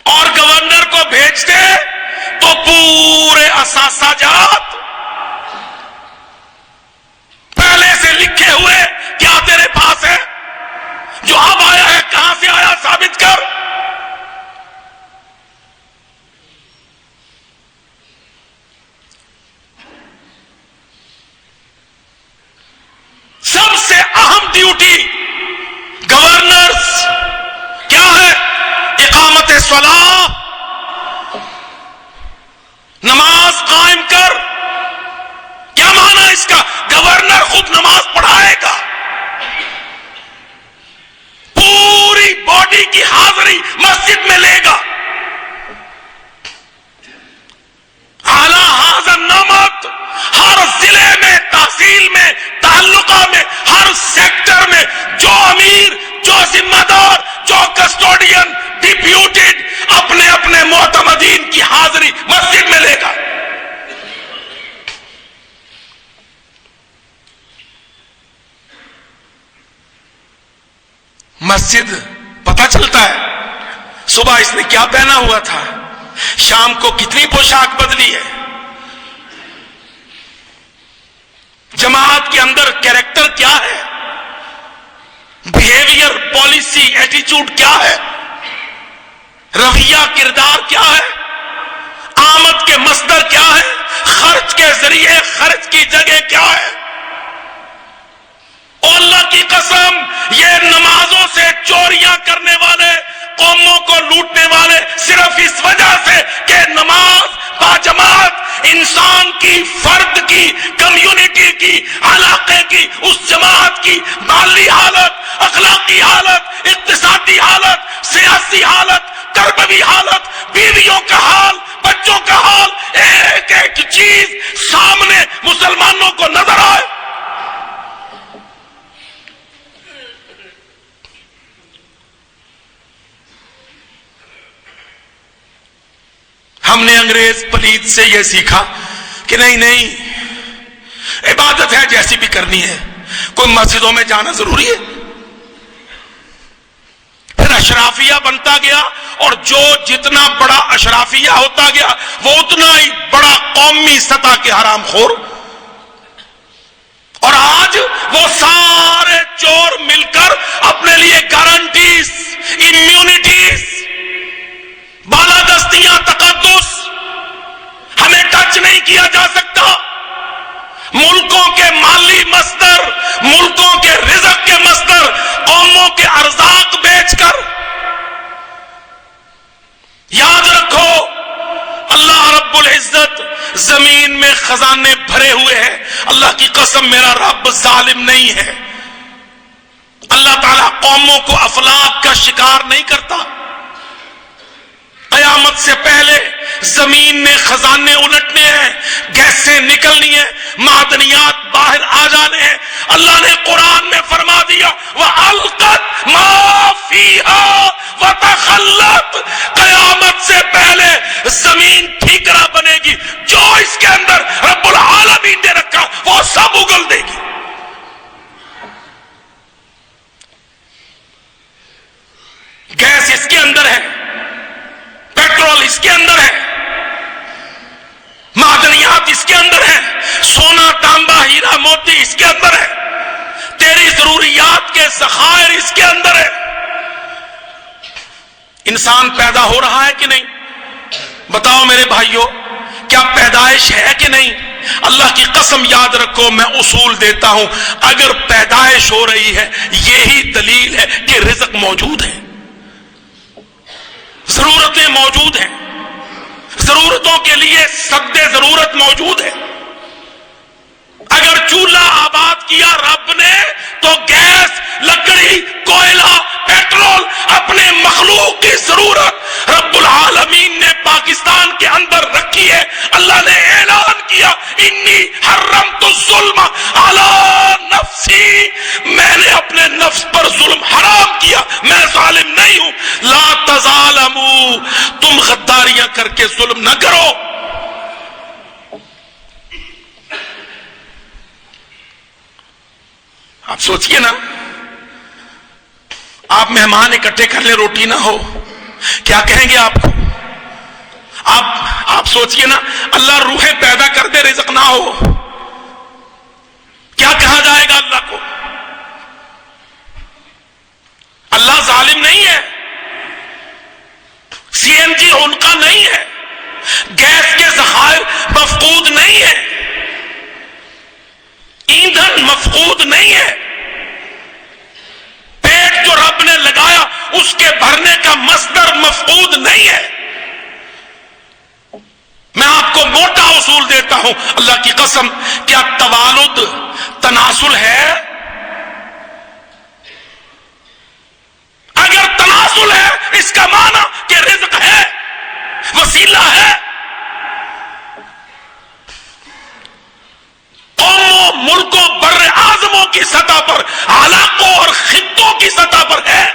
اور گورنر کو بھیجتے تو پورے اثاثہ جات پہلے سے لکھے ہوئے, کیا تیرے پاس ہے؟ جو اب آیا ہے کہاں سے آیا ثابت کر. سب سے اہم ڈیوٹی گورنرز کیا ہے؟ اقامت صلاح, نماز قائم کر. کیا معنی اس کا؟ گورنر خود نماز پڑھائے گا, باڈی کی حاضری مسجد میں لے گا. اعلیٰ حاضر نامت ہر ضلع میں، تحصیل میں، تعلقہ میں، ہر سیکٹر میں جو امیر، جو ذمہ دار، جو کسٹوڈین، ڈپیوٹیڈ اپنے اپنے معتمدین کی حاضری مسجد میں لے گا. مسجد پتہ چلتا ہے صبح اس نے کیا پہنا ہوا تھا، شام کو کتنی پوشاک بدلی ہے. جماعت کے اندر کیریکٹر کیا ہے، بیہیویئر، پالیسی، ایٹیچیوڈ کیا ہے، رویہ، کردار کیا ہے، آمد کے مصدر کیا ہے، خرچ کے ذریعے، خرچ کی جگہ کیا ہے. اور اللہ کی قسم یہ نمازوں سے چوریاں کرنے والے، قوموں کو لوٹنے والے صرف اس وجہ سے کہ نماز باجماعت انسان کی، فرد کی، کمیونٹی کی، علاقے کی، اس جماعت کی مالی حالت، اخلاقی حالت، اقتصادی حالت، سیاسی حالت، تربوی حالت، بیویوں کا حال، بچوں کا حال، ایک ایک چیز سامنے مسلمانوں کو نظر آئے. ہم نے انگریز پلید سے یہ سیکھا کہ نہیں عبادت ہے جیسی بھی کرنی ہے، کوئی مسجدوں میں جانا ضروری ہے. پھر اشرافیہ بنتا گیا، اور جو جتنا بڑا اشرافیہ ہوتا گیا وہ اتنا ہی بڑا قومی سطح کے حرام خور. اور آج وہ سارے چور مل کر اپنے لیے گارنٹیز، امیونٹیز، بالادستیاں، تقدس، ہمیں ٹچ نہیں کیا جا سکتا. ملکوں کے مالی مصدر، ملکوں کے رزق کے مصدر، قوموں کے ارزاق بیچ کر. یاد رکھو اللہ رب العزت زمین میں خزانے بھرے ہوئے ہیں. اللہ کی قسم میرا رب ظالم نہیں ہے. اللہ تعالیٰ قوموں کو افلاک کا شکار نہیں کرتا. قیامت سے پہلے زمین میں خزانے الٹنے ہیں، گیسیں نکلنی ہیں، معدنیات باہر آ جانے ہیں. اللہ نے قرآن میں فرما دیا وَأَلْقَتْ مَا فِيهَا وَتَخَلَّتْ. قیامت سے پہلے زمین ٹھیکرا بنے گی، جو اس کے اندر رب العالمین نے رکھا وہ سب اگل دے گی. گیس اس کے اندر ہے، پیٹرول اس کے اندر ہے، معدنیات اس کے اندر ہے، سونا، تانبا، ہیرا، موتی اس کے اندر ہے، تیری ضروریات کے ذخائر اس کے اندر ہے. انسان پیدا ہو رہا ہے کہ نہیں؟ بتاؤ میرے بھائیوں، کیا پیدائش ہے کہ نہیں؟ اللہ کی قسم یاد رکھو، میں اصول دیتا ہوں، اگر پیدائش ہو رہی ہے یہی دلیل ہے کہ رزق موجود ہے، ضرورتیں موجود ہیں، ضرورتوں کے لیے سد ضرورت موجود ہے. اگر چولہا آباد کیا رب نے تو گیس، لکڑی، کوئلہ، پیٹرول، اپنے مخلوق کی ضرورت رب العالمین نے پاکستان کے اندر رکھی ہے. اللہ نے اعلان کیا انی حرمت الظلم علی نفسی، میں نے اپنے نفس پر ظلم حرام کیا، میں ظالم نہیں ہوں. لا تظالموا، تم غداریاں کر کے ظلم نہ کرو. آپ سوچئے نا، آپ مہمان اکٹھے کر لیں، روٹی نہ ہو، کیا کہیں گے آپ کو؟ آپ سوچئے نا، اللہ روحیں پیدا کر دے، رزق نہ ہو، کیا کہا جائے گا اللہ کو؟ اللہ ظالم نہیں ہے، سی این جی عنقا نہیں ہے، گیس کے ذخائر مفقود نہیں ہے، ایندھن مفقود نہیں ہے. پیٹ جو رب نے لگایا اس کے بھرنے کا مصدر مفقود نہیں ہے. میں آپ کو موٹا اصول دیتا ہوں اللہ کی قسم، کیا توالد تناسل ہے؟ اگر تناسل تواصل ہے، اس کا معنی کہ رزق ہے، وسیلہ ہے۔ قوموں، ملکوں، بر اعظموں کی سطح پر، علاقوں اور خطوں کی سطح پر ہے۔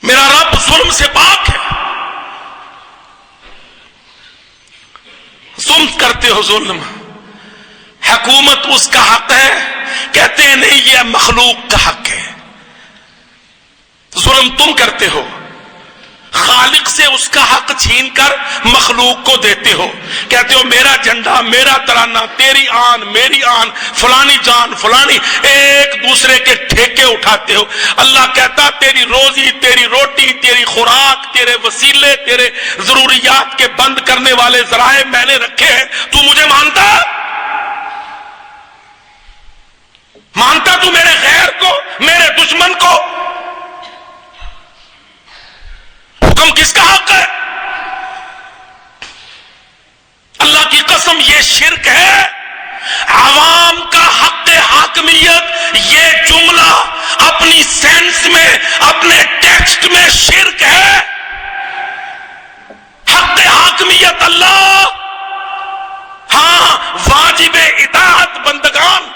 میرا رب ظلم سے پاک ہے۔ تم کرتے ہو ظلم، حکومت اس کا حق ہے، کہتے ہیں نہیں یہ مخلوق کا حق ہے۔ ظلم تم کرتے ہو، خالق سے اس کا حق چھین کر مخلوق کو دیتے ہو، کہتے ہو میرا جھنڈا، میرا ترانہ، تیری آن، میری آن، فلانی جان، فلانی، ایک دوسرے کے ٹھیکے اٹھاتے ہو۔ اللہ کہتا تیری روزی، تیری روٹی، تیری خوراک، تیرے وسیلے، تیرے ضروریات کے بند کرنے والے ذرائع میں نے رکھے ہیں، تو مجھے مانتا؟ مانتا تو میرے غیر کو، میرے دشمن کو؟ حکم کس کا حق ہے؟ اللہ کی قسم یہ شرک ہے۔ عوام کا حق حاکمیت، یہ جملہ اپنی سینس میں، اپنے ٹیکسٹ میں شرک ہے۔ حق حاکمیت اللہ، ہاں واجب اطاعت بندگان۔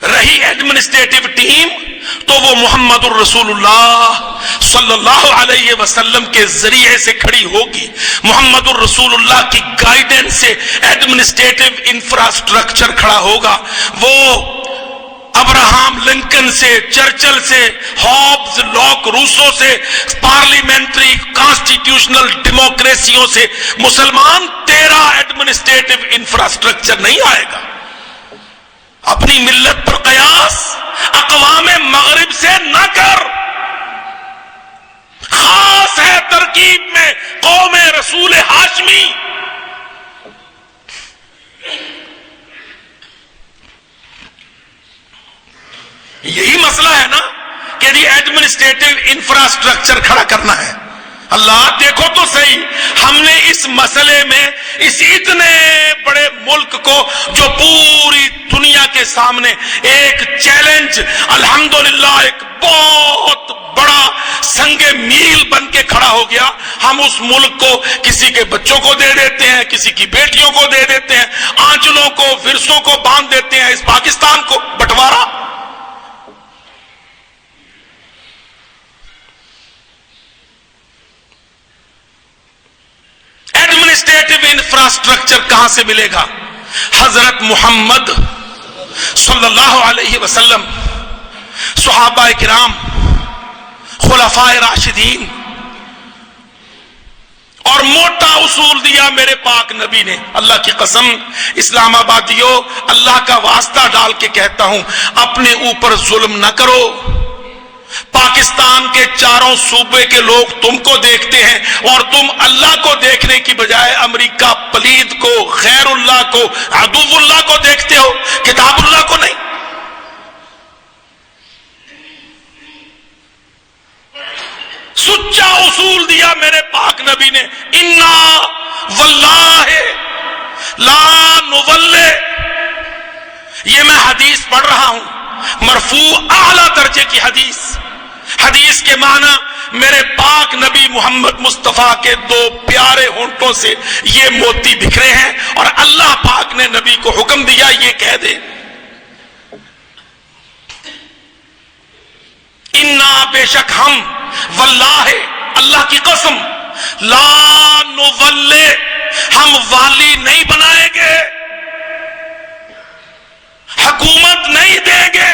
رہی ایڈمنسٹریٹو ٹیم تو وہ محمد الرسول اللہ صلی اللہ علیہ وسلم کے ذریعے سے کھڑی ہوگی۔ محمد الرسول اللہ کی گائیڈنس سے ایڈمنسٹریٹو انفراسٹرکچر کھڑا ہوگا۔ وہ ابراہم لنکن سے، چرچل سے، ہابز، لاک، روسو سے، پارلیمنٹری کانسٹیٹیوشنل ڈیموکریسیوں سے مسلمان تیرا ایڈمنسٹریٹو انفراسٹرکچر نہیں آئے گا۔ اپنی ملت پر قیاس اقوام مغرب سے نہ کر۔ خاص ہے ترکیب میں قوم رسول ہاشمی۔ یہی مسئلہ ہے نا کہ یہ ایڈمنسٹریٹو انفراسٹرکچر کھڑا کرنا ہے۔ اللہ دیکھو تو صحیح، ہم نے اس مسئلے میں اس اتنے بڑے ملک کو جو پوری دنیا کے سامنے ایک چیلنج، الحمدللہ ایک بہت بڑا سنگ میل بن کے کھڑا ہو گیا، ہم اس ملک کو کسی کے بچوں کو دے دیتے ہیں، کسی کی بیٹیوں کو دے دیتے ہیں، آنچلوں کو، ورثوں کو باندھ دیتے ہیں، اس پاکستان کو بٹوارا۔ ایڈمنسٹریٹو انفراسٹرکچر کہاں سے ملے گا؟ حضرت محمد صلی اللہ علیہ وسلم، صحابہ کرام، خلفائے راشدین، اور موٹا اصول دیا میرے پاک نبی نے۔ اللہ کی قسم اسلام آبادیوں، اللہ کا واسطہ ڈال کے کہتا ہوں، اپنے اوپر ظلم نہ کرو۔ پاکستان کے چاروں صوبے کے لوگ تم کو دیکھتے ہیں اور تم اللہ کو دیکھنے کی بجائے امریکہ پلید کو، غیر اللہ کو، عدو اللہ کو دیکھتے ہو، کتاب اللہ کو نہیں۔ سچا اصول دیا میرے پاک نبی نے، انا واللہ لا نولے۔ یہ میں حدیث پڑھ رہا ہوں، مرفوع اعلی درجے کی حدیث۔ حدیث کے معنی میرے پاک نبی محمد مصطفیٰ کے دو پیارے ہونٹوں سے یہ موتی بکھرے ہیں، اور اللہ پاک نے نبی کو حکم دیا یہ کہہ دے، انا بے شک ہم، واللہ اللہ کی قسم، لا نولے ہم والی نہیں بنائیں گے، حکومت نہیں دیں گے،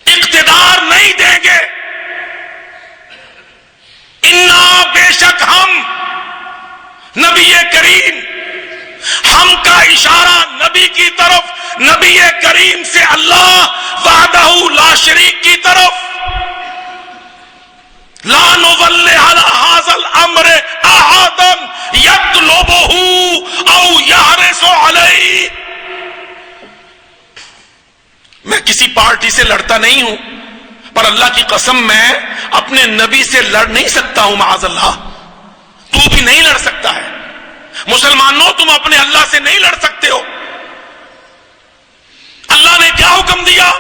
اقتدار نہیں دیں گے۔ انا بے شک ہم، نبی کریم، ہم کا اشارہ نبی کی طرف، نبی کریم سے اللہ وحدہ لا شریک کی طرف، لا نولی علی ھذا الامر احدا یطلبہ او یحرص علیہ۔ میں کسی پارٹی سے لڑتا نہیں ہوں، پر اللہ کی قسم میں اپنے نبی سے لڑ نہیں سکتا ہوں، معاذ اللہ۔ تو بھی نہیں لڑ سکتا ہے، مسلمانوں تم اپنے اللہ سے نہیں لڑ سکتے ہو۔ اللہ نے کیا حکم دیا؟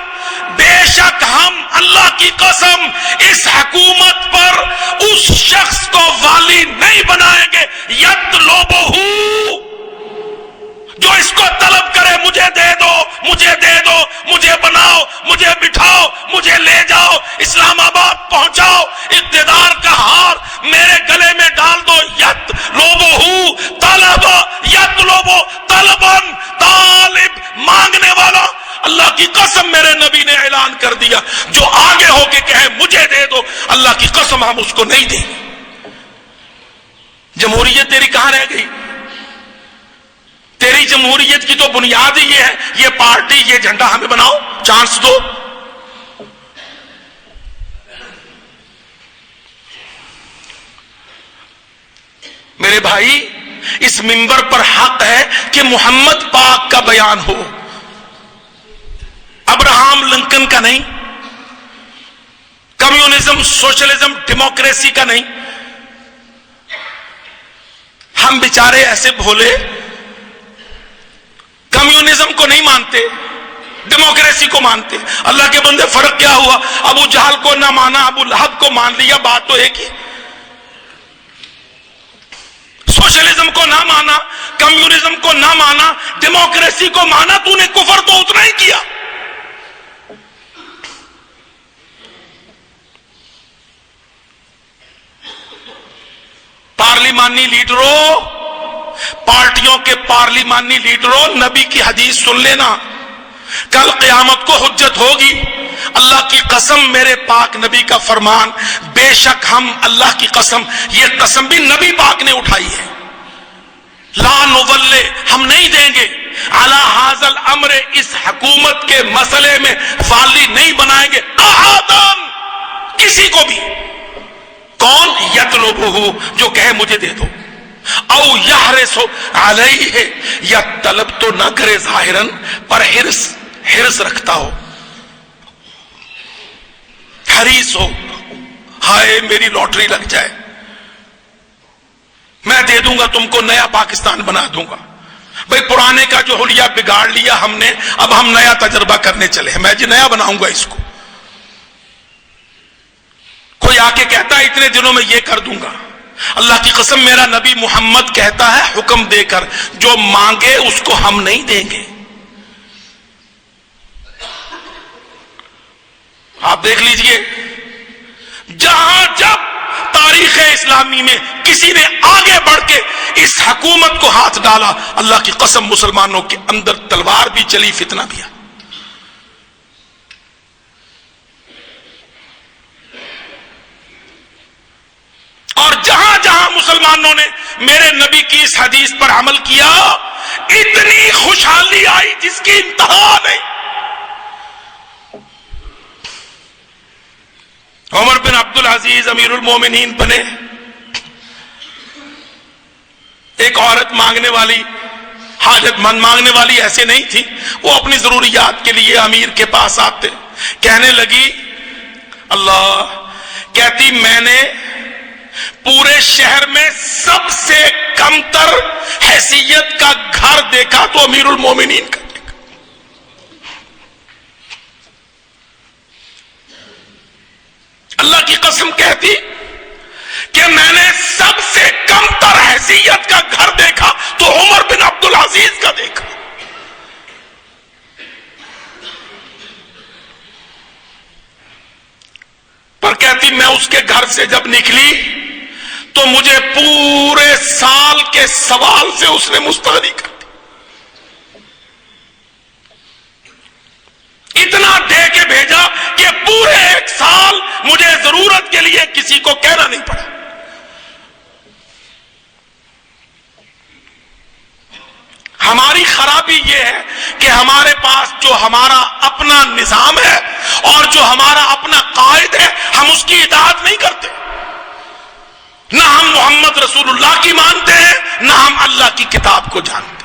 بے شک ہم اللہ کی قسم اس حکومت پر اس شخص کو والی نہیں بنائیں گے یطلبہ، جو اس کو طلب کرے مجھے دے دو، مجھے دے دو، مجھے بناؤ، مجھے بٹھاؤ، مجھے لے جاؤ، اسلام آباد پہنچاؤ، اقتدار کا ہار میرے گلے میں ڈال دو، یطلبہ طلب، یطلبہ طلبن، طالب مانگنے والا۔ اللہ کی قسم میرے نبی نے اعلان کر دیا، جو آگے ہو کے کہے مجھے دے دو، اللہ کی قسم ہم اس کو نہیں دیں گے۔ جمہوریت تیری کہاں رہ گئی؟ تیری جمہوریت کی تو بنیاد ہی یہ ہے، یہ پارٹی، یہ جھنڈا ہمیں بناؤ، چانس دو۔ میرے بھائی، اس منبر پر حق ہے کہ محمد پاک کا بیان ہو، ابراہم لنکن کا نہیں، کمیونزم، سوشلزم، ڈیموکریسی کا نہیں۔ ہم بیچارے ایسے بھولے کمیونزم کو نہیں مانتے، ڈیموکریسی کو مانتے۔ اللہ کے بندے، فرق کیا ہوا؟ ابو جہل کو نہ مانا، ابو لہب کو مان لیا، بات تو ایک ہی۔ سوشلزم کو نہ مانا، کمیونزم کو نہ مانا، ڈیموکریسی کو مانا، تو نے کفر تو اتنا ہی کیا۔ پارلیمانی لیڈروں، پارٹیوں کے پارلیمانی لیڈروں، نبی کی حدیث سن لینا، کل قیامت کو حجت ہوگی۔ اللہ کی قسم، میرے پاک نبی کا فرمان، بے شک ہم، اللہ کی قسم، یہ قسم بھی نبی پاک نے اٹھائی ہے، لا نولے، ہم نہیں دیں گے، علی ھذا الامر، اس حکومت کے مسئلے میں والی نہیں بنائیں گے احدن، کسی کو بھی۔ کون؟ یطلبہ، جو کہے مجھے دے دو، او یحرس علیہ، یا طلب تو نہ کرے ظاہراً، پر حرص رکھتا ہو، حریص ہو، ہائے میری لاٹری لگ جائے، میں دے دوں گا تم کو، نیا پاکستان بنا دوں گا۔ بھئی پرانے کا جو حلیہ بگاڑ لیا ہم نے، اب ہم نیا تجربہ کرنے چلے ہیں، میں جی نیا بناؤں گا اس کو۔ کوئی آ کے کہتا ہے اتنے دنوں میں یہ کر دوں گا، اللہ کی قسم میرا نبی محمد کہتا ہے حکم دے کر، جو مانگے اس کو ہم نہیں دیں گے۔ آپ دیکھ لیجئے، جہاں جب تاریخ اسلامی میں کسی نے آگے بڑھ کے اس حکومت کو ہاتھ ڈالا، اللہ کی قسم مسلمانوں کے اندر تلوار بھی چلی، فتنہ بھی آیا۔ اور جہاں جہاں مسلمانوں نے میرے نبی کی اس حدیث پر عمل کیا، اتنی خوشحالی آئی جس کی انتہا نہیں۔ عمر بن عبدالعزیز امیر المومنین بنے، ایک عورت مانگنے والی، حاجت مند مانگنے والی ایسے نہیں تھی، وہ اپنی ضروریات کے لیے امیر کے پاس آتے، کہنے لگی، اللہ کہتی میں نے پورے شہر میں سب سے کم تر حیثیت کا گھر دیکھا تو امیر المومنین کا دیکھا۔ اللہ کی قسم کہتی کہ میں نے سب سے کم تر حیثیت کا گھر دیکھا تو عمر بن عبدالعزیز کا دیکھا۔ پر کہتی میں اس کے گھر سے جب نکلی تو مجھے پورے سال کے سوال سے اس نے مستغنی کر دی، اتنا دے کے بھیجا کہ پورے ایک سال مجھے ضرورت کے لیے کسی کو کہنا نہیں پڑا۔ ہماری خرابی یہ ہے کہ ہمارے پاس جو ہمارا اپنا نظام ہے اور جو ہمارا اپنا قائد ہے، ہم اس کی اطاعت نہیں کرتے، نہ ہم محمد رسول اللہ کی مانتے ہیں، نہ ہم اللہ کی کتاب کو جانتے۔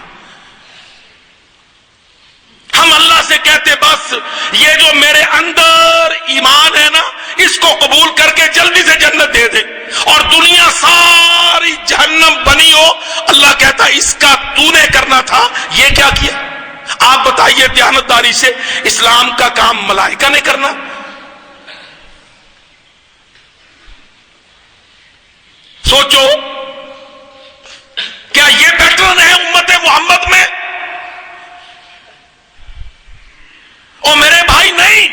ہم اللہ سے کہتے بس یہ جو میرے اندر ایمان ہے نا، اس کو قبول کر کے جلدی سے جنت دے دے، اور دنیا ساری جہنم بنی ہو، اللہ کہتا اس کا تو نے کرنا تھا، یہ کیا کیا؟ آپ بتائیے دیانتداری سے اسلام کا کام ملائکہ نے کرنا؟ سوچو، کیا یہ پیٹرن ہے امت محمد میں؟ او میرے بھائی نہیں،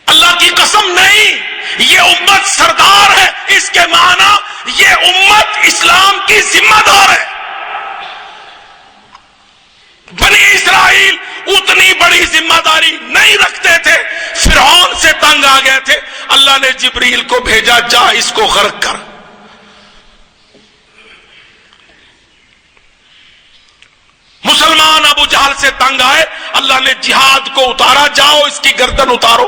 اللہ کی قسم نہیں، یہ امت سردار ہے، اس کے معنی یہ امت اسلام کی ذمہ دار ہے۔ بنی اسرائیل اتنی بڑی ذمہ داری نہیں رکھتے تھے، فرعون سے تنگ آ گئے تھے، اللہ نے جبریل کو بھیجا، جا اس کو غرق کر۔ مسلمان ابو جہل سے تنگ آئے، اللہ نے جہاد کو اتارا، جاؤ اس کی گردن اتارو،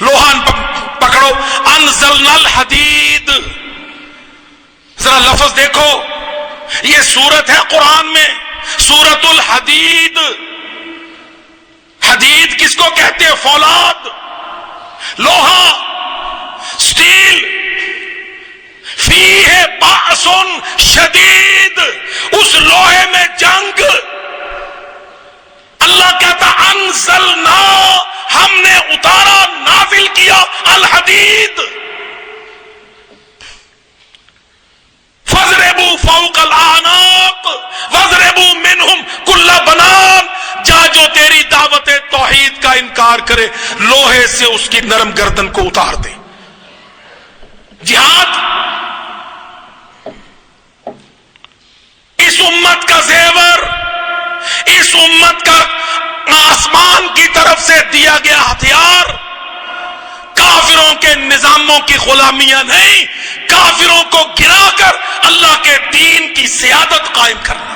لوہا پکڑو۔ انزلنا الحدید، ذرا لفظ دیکھو، یہ سورت ہے قرآن میں، سورت الحدید۔ حدید کس کو کہتے ہیں؟ فولاد، لوہا، سٹیل۔ فیہ بأس شدید، اس لوہے میں جنگ۔ اللہ کہتا انزلنا، ہم نے اتارا، نازل کیا، الحدید۔ فَاضْرِبُوا فَوْقَ الْأَعْنَاقِ وَاضْرِبُوا مِنْهُمْ كُلَّ بَنَانٍ، جا جو تیری دعوت توحید کا انکار کرے، لوہے سے اس کی نرم گردن کو اتار دے۔ جہاد اس امت کا زیور، اس امت کا آسمان کی طرف سے دیا گیا ہتھیار، کافروں کے نظاموں کی غلامیاں نہیں، کافروں کو گرا کر اللہ کے دین کی سیادت قائم کرنا۔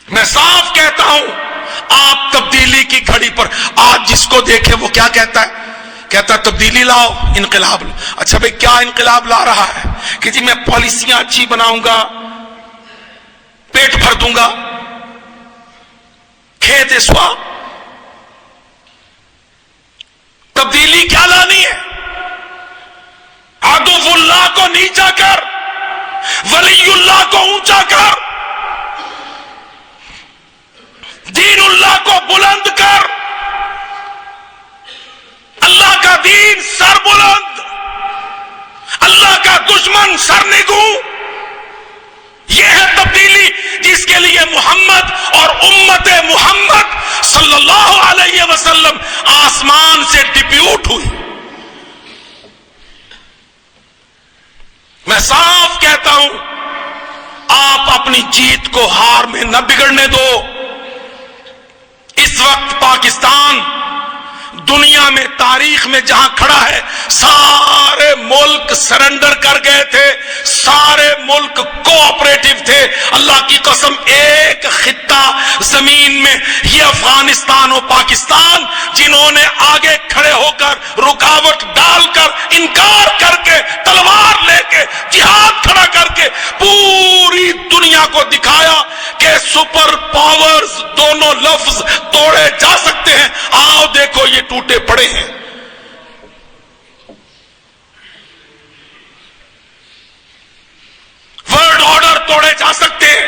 میں صاف کہتا ہوں، آپ تبدیلی کی گھڑی پر آج جس کو دیکھے وہ کیا کہتا ہے؟ کہتا ہے تبدیلی لاؤ، انقلاب لاؤ۔ اچھا بھئی کیا انقلاب لا رہا ہے؟ کہ جی میں پالیسیاں اچھی بناؤں گا، پیٹ بھر دوں گا، کھیت اسوا۔ تبدیلی کیا لانی ہے؟ عدو اللہ کو نیچا کر، ولی اللہ کو اونچا کر، دین اللہ کو بلند کر، اللہ کا دین سر بلند، اللہ کا دشمن سرنگو۔ یہ ہے تبدیلی جس کے لیے محمد اور امت محمد صلی اللہ علیہ وسلم آسمان سے ڈپیوٹ ہوئی۔ میں صاف کہتا ہوں، آپ اپنی جیت کو ہار میں نہ بگڑنے دو۔ اس وقت پاکستان دنیا میں، تاریخ میں جہاں کھڑا ہے، سارے ملک سرنڈر کر گئے تھے، سارے ملک کوآپریٹو تھے۔ اللہ کی قسم ایک خطہ زمین میں، یہ افغانستان و پاکستان، جنہوں نے آگے کھڑے ہو کر، رکاوٹ ڈال کر، انکار کر کے، تلوار لے کے، جہاد کھڑا کر کے پوری دنیا کو دکھایا کہ سپر پاورز دونوں لفظ توڑے جا سکتے ہیں۔ آؤ دیکھو یہ ٹوٹے پڑے ہیں۔ ورلڈ آرڈر توڑے جا سکتے ہیں،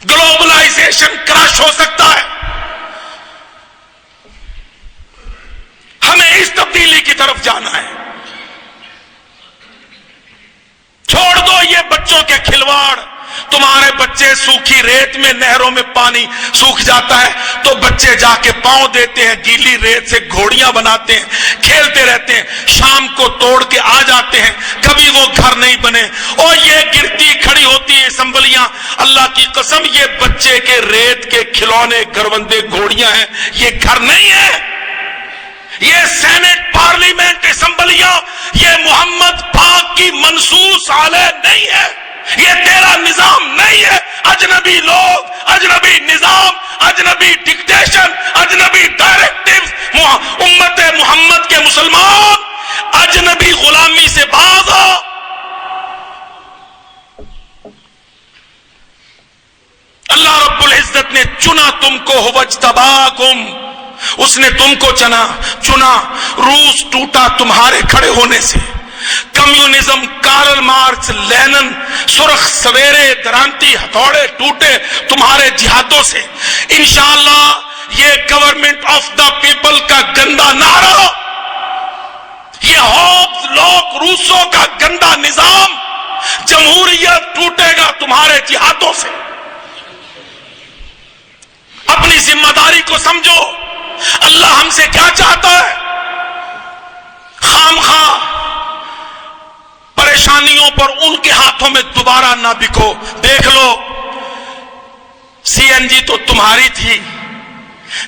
گلوبلائزیشن کرش ہو سکتا ہے۔ ہمیں اس تبدیلی کی طرف جانا ہے۔ چھوڑ دو یہ بچوں کے کھلواڑ۔ تمہارے بچے سوکھی ریت میں، نہروں میں پانی سوکھ جاتا ہے تو بچے جا کے پاؤں دیتے ہیں، گیلی ریت سے گھوڑیاں بناتے ہیں، کھیلتے رہتے ہیں، شام کو توڑ کے آ جاتے ہیں، کبھی وہ گھر نہیں بنے، اور یہ گرتی کھڑی ہوتی ہیں اسمبلیاں۔ اللہ کی قسم یہ بچے کے ریت کے کھلونے گھروندے گھوڑیاں ہیں، یہ گھر نہیں ہے۔ یہ سینٹ، پارلیمنٹ، اسمبلیاں یہ محمد پاک کی منصوص علیہ نہیں ہے، یہ تیرا نظام نہیں ہے۔ اجنبی لوگ، اجنبی نظام، اجنبی ڈکٹیشن، اجنبی ڈائریکٹیو، امت محمد کے مسلمان اجنبی غلامی سے باز آ۔ اللہ رب العزت نے چنا تم کو، وجتباکم، اس نے تم کو چنا، روس ٹوٹا تمہارے کھڑے ہونے سے، کمیونزم، کارل مارکس، لینن، سرخ سویرے، درانتی ہتھوڑے ٹوٹے تمہارے جہادوں سے۔ انشاءاللہ یہ گورنمنٹ آف دا پیپل کا گندا نعرہ، یہ ہوپس لوک روسوں کا گندا نظام، جمہوریت ٹوٹے گا تمہارے جہادوں سے۔ اپنی ذمہ داری کو سمجھو، اللہ ہم سے کیا چاہتا ہے؟ خام خواہ پریشانیوں پر ان کے ہاتھوں میں دوبارہ نہ بکو۔ دیکھ لو، سی این جی تو تمہاری تھی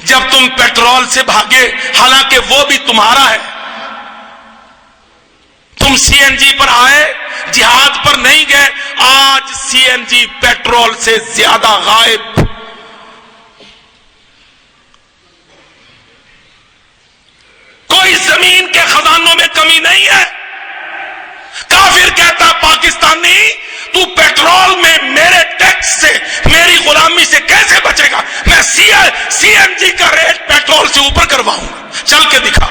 جب تم پیٹرول سے بھاگے، حالانکہ وہ بھی تمہارا ہے۔ تم سی این جی پر آئے، جہاد پر نہیں گئے۔ آج سی این جی پیٹرول سے زیادہ غائب۔ کوئی زمین کے خزانوں میں کمی نہیں ہے۔ کافر کہتا پاکستانی تو پیٹرول میں میرے ٹیکس سے، میری غلامی سے کیسے بچے گا؟ میں سی این جی کا ریٹ پیٹرول سے اوپر کرواؤں گا، چل کے دکھا۔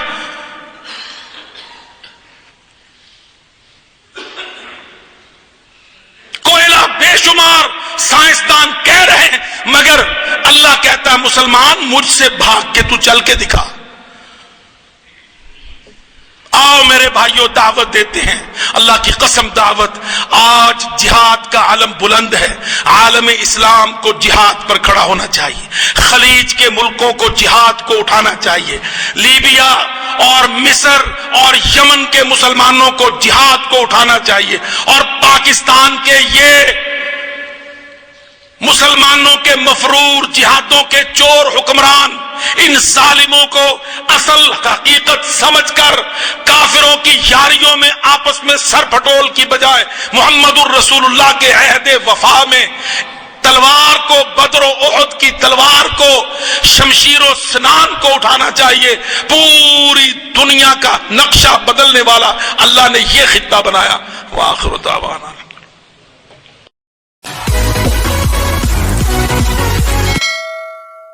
کوئلہ بے شمار سائنسدان کہہ رہے ہیں، مگر اللہ کہتا ہے مسلمان مجھ سے بھاگ کے تو چل کے دکھا۔ آؤ میرے بھائیوں، دعوت دیتے ہیں، اللہ کی قسم دعوت۔ آج جہاد کا علم بلند ہے، عالم اسلام کو جہاد پر کھڑا ہونا چاہیے، خلیج کے ملکوں کو جہاد کو اٹھانا چاہیے، لیبیا اور مصر اور یمن کے مسلمانوں کو جہاد کو اٹھانا چاہیے، اور پاکستان کے یہ مسلمانوں کے مفرور جہادوں کے چور حکمران، ان ظالموں کو اصل حقیقت سمجھ کر کافروں کی یاریوں میں آپس میں سر پھٹول کی بجائے محمد الرسول اللہ کے عہد وفا میں تلوار کو، بدر و احد کی تلوار کو، شمشیر و سنان کو اٹھانا چاہیے۔ پوری دنیا کا نقشہ بدلنے والا اللہ نے یہ خطہ بنایا۔ وآخر دعوانا